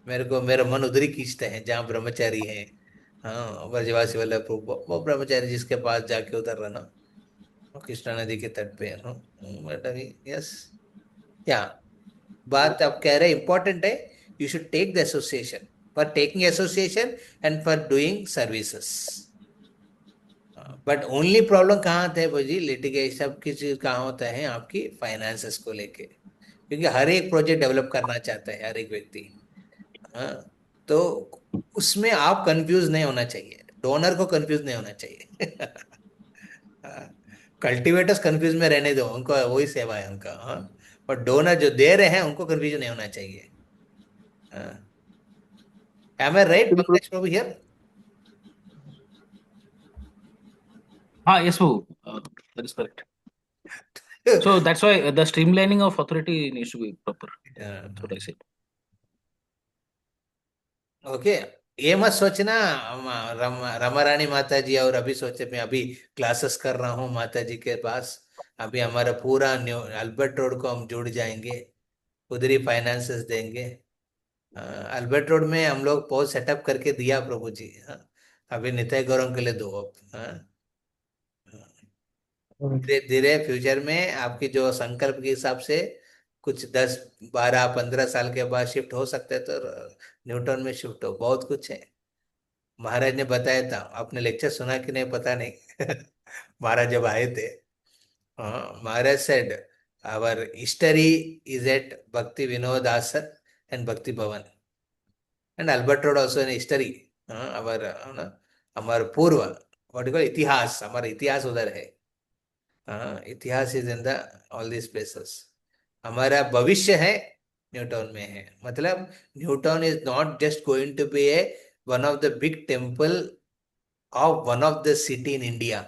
मेरे को मेरा मन उधर ही खींचते हैं जहाँ ब्रह्मचारी है। हाँ, ब्रजवासी वाला वो ब्रह्मचारी जिसके पास जाके उधर रहना, वो कृष्णा नदी के तट पे, हाँ। बट अभी यस, या बात आप कह रहे इंपॉर्टेंट है, you should take the association for taking association and for doing services. But only problem कहाँ थे भाजी, लिटिगेशन सब की चीज कहाँ होता है आपकी फाइनेंसेस को लेके, क्योंकि हर एक प्रोजेक्ट डेवलप करना चाहता है हर एक व्यक्ति। हाँ, तो उसमें आप कंफ्यूज नहीं होना चाहिए, डोनर को कंफ्यूज नहीं होना चाहिए। कल्टीवेटर्स कंफ्यूज में रहने दो, उनको वही सेवा है उनका। हाँ, पर डोनर जो दे रहे हैं उनको कंफ्यूजन नहीं होना चाहिए। हाँ, am I right Actually, Pankaj Prabhu here? Yes, Babu. That is correct. So that's why the streamlining of authority needs to be proper. That's what I said. Okay, ये मत सोचना रमा रानी माता जी और अभी सोचे मैं अभी क्लासेस कर रहा हूँ माता जी के पास, अभी हमारा पूरा न्यू अल्बर्ट रोड को हम जुड़ जाएंगे, उधर ही फाइनेंसेस देंगे। अल्बर्ट रोड में हम लोग बहुत सेटअप करके दिया प्रभु जी। हाँ, अभी निताई गौरव के लिए दो अब। हाँ, धीरे धीरे फ्यूचर में आपकी जो संकल्प के हिसाब से कुछ 10 12 15 साल के बाद शिफ्ट हो सकते हैं, तो न्यूटन में शिफ्ट हो, बहुत कुछ है। महाराज ने बताया था, आपने लेक्चर सुना कि नहीं पता नहीं। महाराज जब आए थे, हाँ, Maharaj said our history is at Bhakti Vinod Asan and Bhakti Bhavan and Albert road also in history. Our हमारा पूर्व व्हाट यू कॉल इतिहास, हमारा इतिहास उधर है। हाँ, इतिहास is in the all this places. हमारा भविष्य है न्यूटन में है, मतलब New Town is not just going to be a one of the big temple of one of the city in India.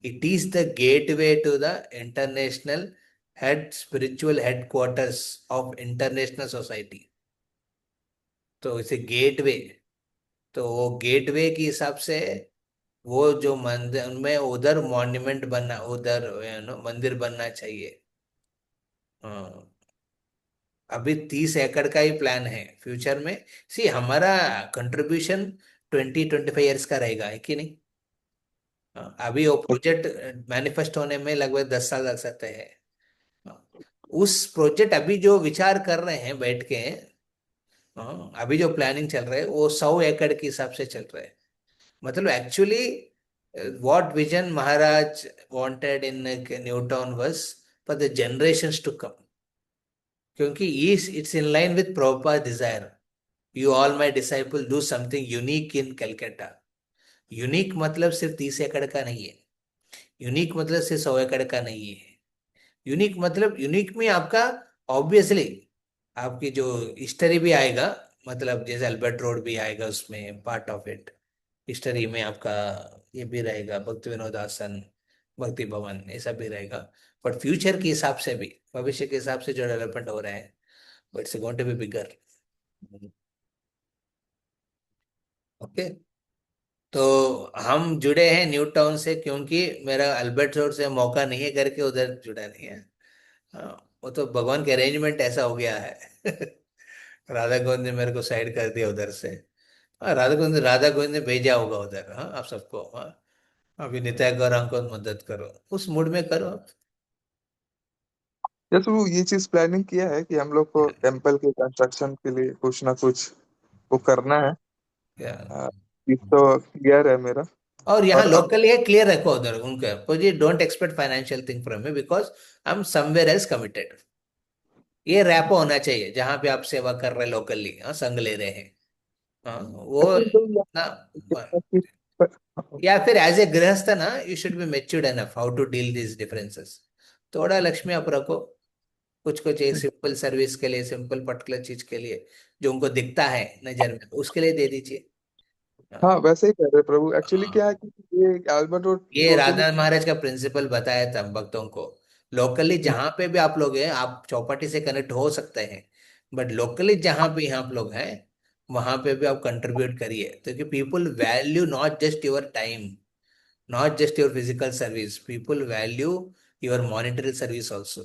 It is the gateway to the international spiritual headquarters of international society. तो इसे gateway, तो वो gateway के हिसाब से वो जो मंदिर उनमें उधर मॉन्यूमेंट बनना, उधर मंदिर बनना चाहिए। हाँ, अभी 30 एकड़ का ही प्लान है फ्यूचर में। सी हमारा कंट्रीब्यूशन 20 25 ईयर्स का रहेगा, है कि नहीं? हाँ, अभी वो प्रोजेक्ट मैनिफेस्ट होने में लगभग 10 साल लग सकते हैं। हाँ, उस प्रोजेक्ट अभी जो विचार कर रहे हैं बैठ के, हाँ, अभी जो प्लानिंग चल रहा है वो 100 एकड़ के हिसाब से चल रहा है। मतलब actually what vision Maharaj wanted in New Town was for the generations to come, क्योंकि it's in line with Prabhupada desire, you all my disciple do something unique in Calcutta. Unique मतलब सिर्फ 30 एकड़ का नहीं है, यूनिक मतलब सिर्फ 100 एकड़ का नहीं है। यूनिक मतलब यूनिक में आपका ऑब्वियसली आपकी जो हिस्ट्री भी आएगा, मतलब जैसे अल्बर्ट रोड भी आएगा उसमें पार्ट ऑफ इट, हिस्ट्री में आपका ये भी रहेगा, भक्ति विनोद आसन, भक्ति भवन, ऐसा भी रहेगा। बट फ्यूचर के हिसाब से भी, भविष्य के हिसाब से जो डेवलपमेंट हो रहा है, it's going to be bigger. Okay, तो हम जुड़े हैं न्यू टाउन से, क्योंकि मेरा अल्बर्ट रोड से मौका नहीं है करके उधर जुड़ा नहीं है। हाँ, वो तो भगवान के अरेंजमेंट ऐसा हो गया है। राधा गोविंद ने मेरे को साइड कर दिया उधर से। हाँ, राधा गोविंद ने भेजा होगा उधर। हाँ, आप सबको। हाँ, अभी नित्य गौरव को मदद करो, उस मूड में करो आप। जैसे वो ये चीज प्लानिंग किया है कि हम लोग को टेम्पल के कंस्ट्रक्शन के लिए कुछ ना कुछ वो करना है। क्या, ये तो क्लियर है मेरा। और यहाँ और अब लोकली है, क्लियर रखो उधर उनके, don't expect financial thing from me because I am somewhere else committed. ये रैपो होना चाहिए जहां पे आप सेवा कर रहे लोकली, हाँ, संग ले रहे हैं। हाँ, वो ना, या फिर एज ए गृहस्थ ना, you should be matured enough how to deal this differences. थोड़ा लक्ष्मी आप रखो, कुछ कुछ एक सिंपल सर्विस के लिए, सिंपल पर्टिकुलर चीज के लिए जो उनको दिखता है नजर में, उसके लिए दे दीजिए। हाँ, हाँ, वैसे ही कह रहे प्रभु। एक्चुअली हाँ, क्या है कि ये एल्बर्ट रोड ये टोटली। राधा महाराज का प्रिंसिपल बताया था भक्तों को। लोकली जहां पे भी आप लोग हैं, आप चौपाटी से कनेक्ट हो सकते हैं, बट लोकली जहां पे आप लोग हैं वहां पे भी आप कंट्रीब्यूट करिए, क्योंकि people value not just your time, not just your physical service, people value your monetary service also.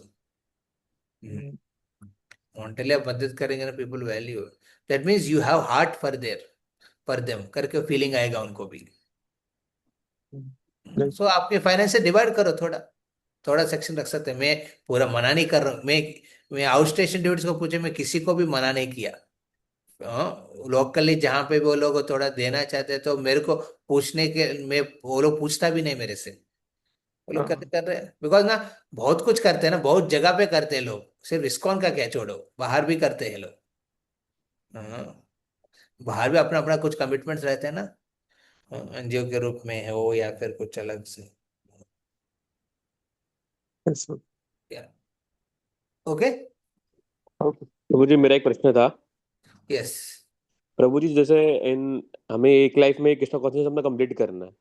Monetary आप मदद करेंगे ना, people value, that means you have heart for them करके फीलिंग आएगा उनको भी। सो आपके फाइनेंस से डिवाइड करो, थोड़ा थोड़ा सेक्शन रख सकते हैं। मैं पूरा मना नहीं कर रहा हूँ, मैं आउट स्टेशन ड्यूटीज को पूछे, मैं किसी को भी मना नहीं किया। लोकली जहाँ पे वो लोग थोड़ा देना चाहते हैं तो मेरे को पूछने के में वो लोग पूछता भी नहीं मेरे से, वो लोग हाँ। कर रहे हैं बिकॉज ना बहुत कुछ करते हैं ना, बहुत जगह पे करते हैं लोग, सिर्फ इस्कॉन का क्या छोड़ो, बाहर भी करते हैं लोग। हाँ, बाहर भी अपना अपना कुछ कमिटमेंट्स रहते हैं ना, एनजीओ के रूप में हो या फिर कुछ अलग से। Yes, sir. ओके। Okay. प्रभु जी, मेरा एक प्रश्न था। यस। प्रभु जी, जैसे इन हमें एक लाइफ में कृष्णा कॉन्शियस अपना कंप्लीट करना है,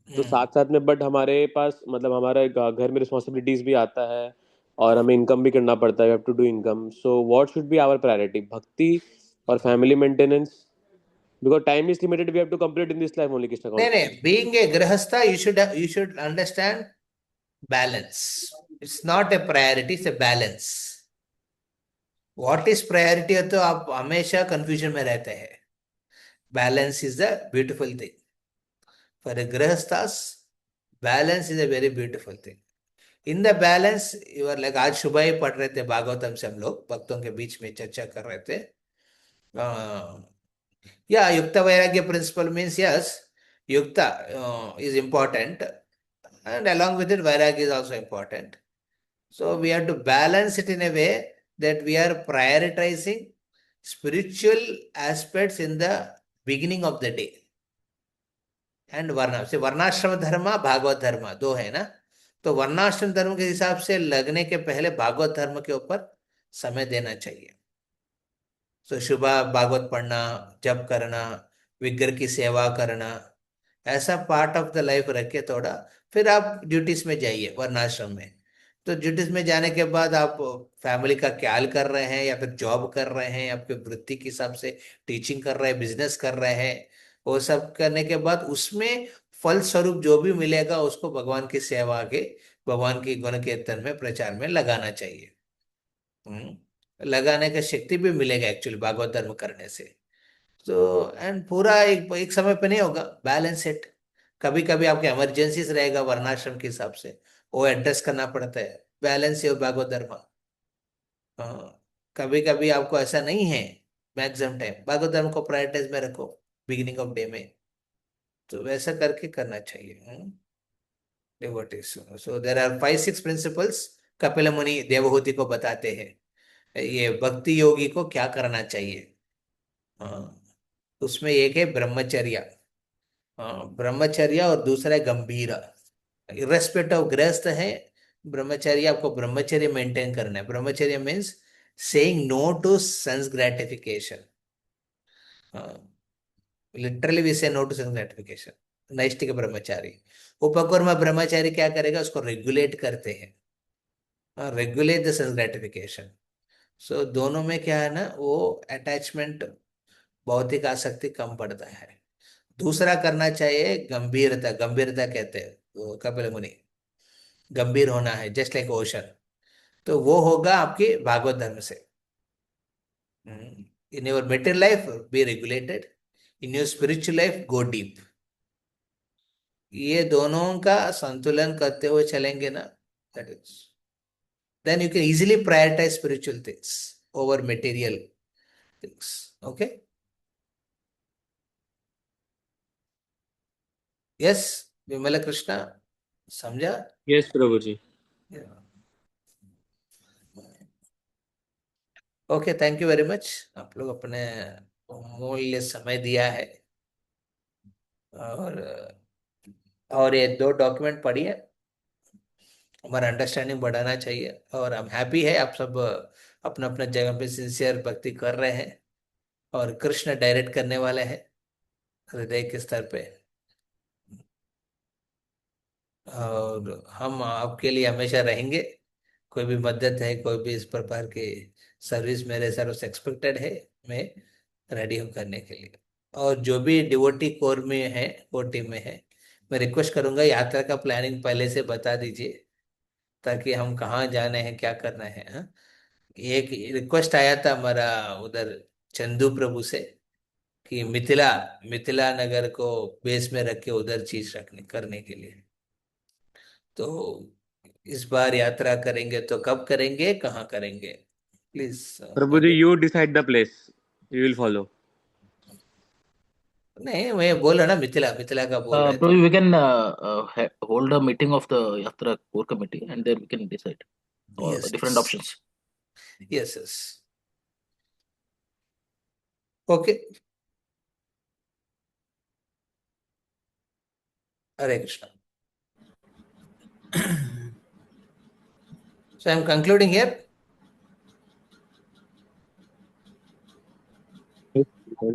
तो साथ साथ में बट हमारे पास मतलब हमारे घर में रिस्पॉन्सिबिलिटीज भी आता है और हमें इनकम भी करना पड़ता है, we have to do income, so what should be our priority, भक्ति और family maintenance, because time is limited, we have to complete in this life only Krishna नहीं नहीं, कॉन्शियस। बीइंग ए गृहस्था you should understand balance. It's not a priority, it's a balance. What is priority है तो आप हमेशा confusion में रहते हैं। Balance is the beautiful thing for a grihasthas. Balance is a very beautiful thing. In the balance you are like, आज सुबह ही पढ़ रहे थे भागवतम से, हम लोग भक्तों के बीच में चर्चा कर रहे थे। या युक्त वैराग्य प्रिंसिपल मीन्स यस, युक्ता is important, and along with it vairagya is also important. So we have to balance it in a way that we are prioritizing spiritual aspects in the beginning of the day. And वर्ण से वर्णाश्रम धर्म भागवत धर्म दो है ना, तो वर्णाश्रम धर्म के हिसाब से लगने के पहले भागवत धर्म के ऊपर समय देना चाहिए। तो सुबह भागवत पढ़ना, जप करना, विग्रह की सेवा करना, ऐसा पार्ट ऑफ द लाइफ रखे थोड़ा। फिर आप ड्यूटीज में जाइए वर्णाश्रम में। तो ड्यूटीज में जाने के बाद आप फैमिली का ख्याल कर रहे हैं या फिर जॉब कर रहे हैं, आपके वृत्ति के हिसाब से टीचिंग कर रहे हैं, बिजनेस कर रहे हैं, वो सब करने के बाद उसमें फल स्वरूप जो भी मिलेगा उसको भगवान की सेवा के, भगवान की गुण कीर्तन में, प्रचार में लगाना चाहिए। लगाने का शक्ति भी मिलेगा एक्चुअली भागवत धर्म करने से। तो एंड पूरा एक समय पे नहीं होगा बैलेंस सेट। कभी कभी आपके इमरजेंसीज रहेगा वर्णाश्रम के हिसाब से, वो एड्रेस करना पड़ता है, बैलेंस है भागवत धर्म। हाँ, कभी कभी आपको ऐसा नहीं है, मैक्सिमम टाइम भागवत धर्म को प्रायोरिटाइज में रखो बिगिनिंग ऑफ डे में। तो वैसा करके करना चाहिए devotees. So there are 5-6 principles Kapil मुनि देवहूति को बताते हैं ये भक्ति योगी को क्या करना चाहिए। हाँ, उसमें एक है ब्रह्मचर्य। हाँ, ब्रह्मचर्य, और दूसरा है गंभीर। इरेस्पेक्ट ऑफ गृहस्थ है ब्रह्मचर्य, आपको ब्रह्मचर्य मेंटेन करना है। ब्रह्मचर्य means saying no to sense gratification. Literally we say no to sense gratification. नैष्ठिक ब्रह्मचारी। उपकर्म ब्रह्मचारी क्या करेगा, उसको रेगुलेट करते हैं, regulate the sense gratification. So दोनों में क्या है ना, वो अटैचमेंट, भौतिक आसक्ति कम पड़ता है। दूसरा करना चाहिए गंभीरता। गंभीरता कहते हैं वो कपिल मुनि, गंभीर होना है जस्ट लाइक ओशन। तो वो होगा आपकी भागवत धर्म से। In your material life be regulated, in your spiritual life go deep. ये दोनों का संतुलन करते हुए चलेंगे ना, that is, then you can easily prioritise spiritual things over material things. Okay. Yes Vimala Krishna, समझा? Yes Prabhu ji. Okay, thank you very much. आप लोग अपने मूल्य समय दिया है। और ये 2 डॉक्यूमेंट पढ़िए, हमारा अंडरस्टैंडिंग बढ़ाना चाहिए। और हम हैप्पी है आप सब अपना अपना जगह पे सिंसियर भक्ति कर रहे हैं, और कृष्ण डायरेक्ट करने वाले हैं हृदय के स्तर पे। और हम आपके लिए हमेशा रहेंगे। कोई भी मदद है, कोई भी इस प्रकार की सर्विस मेरे सर्विस एक्सपेक्टेड है, मैं रेडी हूँ करने के लिए। और जो भी डिवोटी कोर में है, कोर टीम में है, मैं रिक्वेस्ट करूंगा यात्रा का प्लानिंग पहले से बता दीजिए, ताकि हम कहाँ जाने हैं, क्या करना है। हाँ? एक रिक्वेस्ट आया था हमारा उधर चंदू प्रभु से, कि मिथिला मिथिला नगर को बेस में रख के उधर चीज रखने करने के लिए। तो इस बार यात्रा करेंगे तो कब करेंगे, कहाँ करेंगे, please. Prabhu ji, you decide the place, we will follow. नहीं, मैं बोल रहा ना, मिथिला मिथिला का बोल रहे थे। Probably we can hold a meeting of the Yatra core committee and then we can decide or yes different options. Yes yes. Okay. Hare Krishna. So I'm concluding here.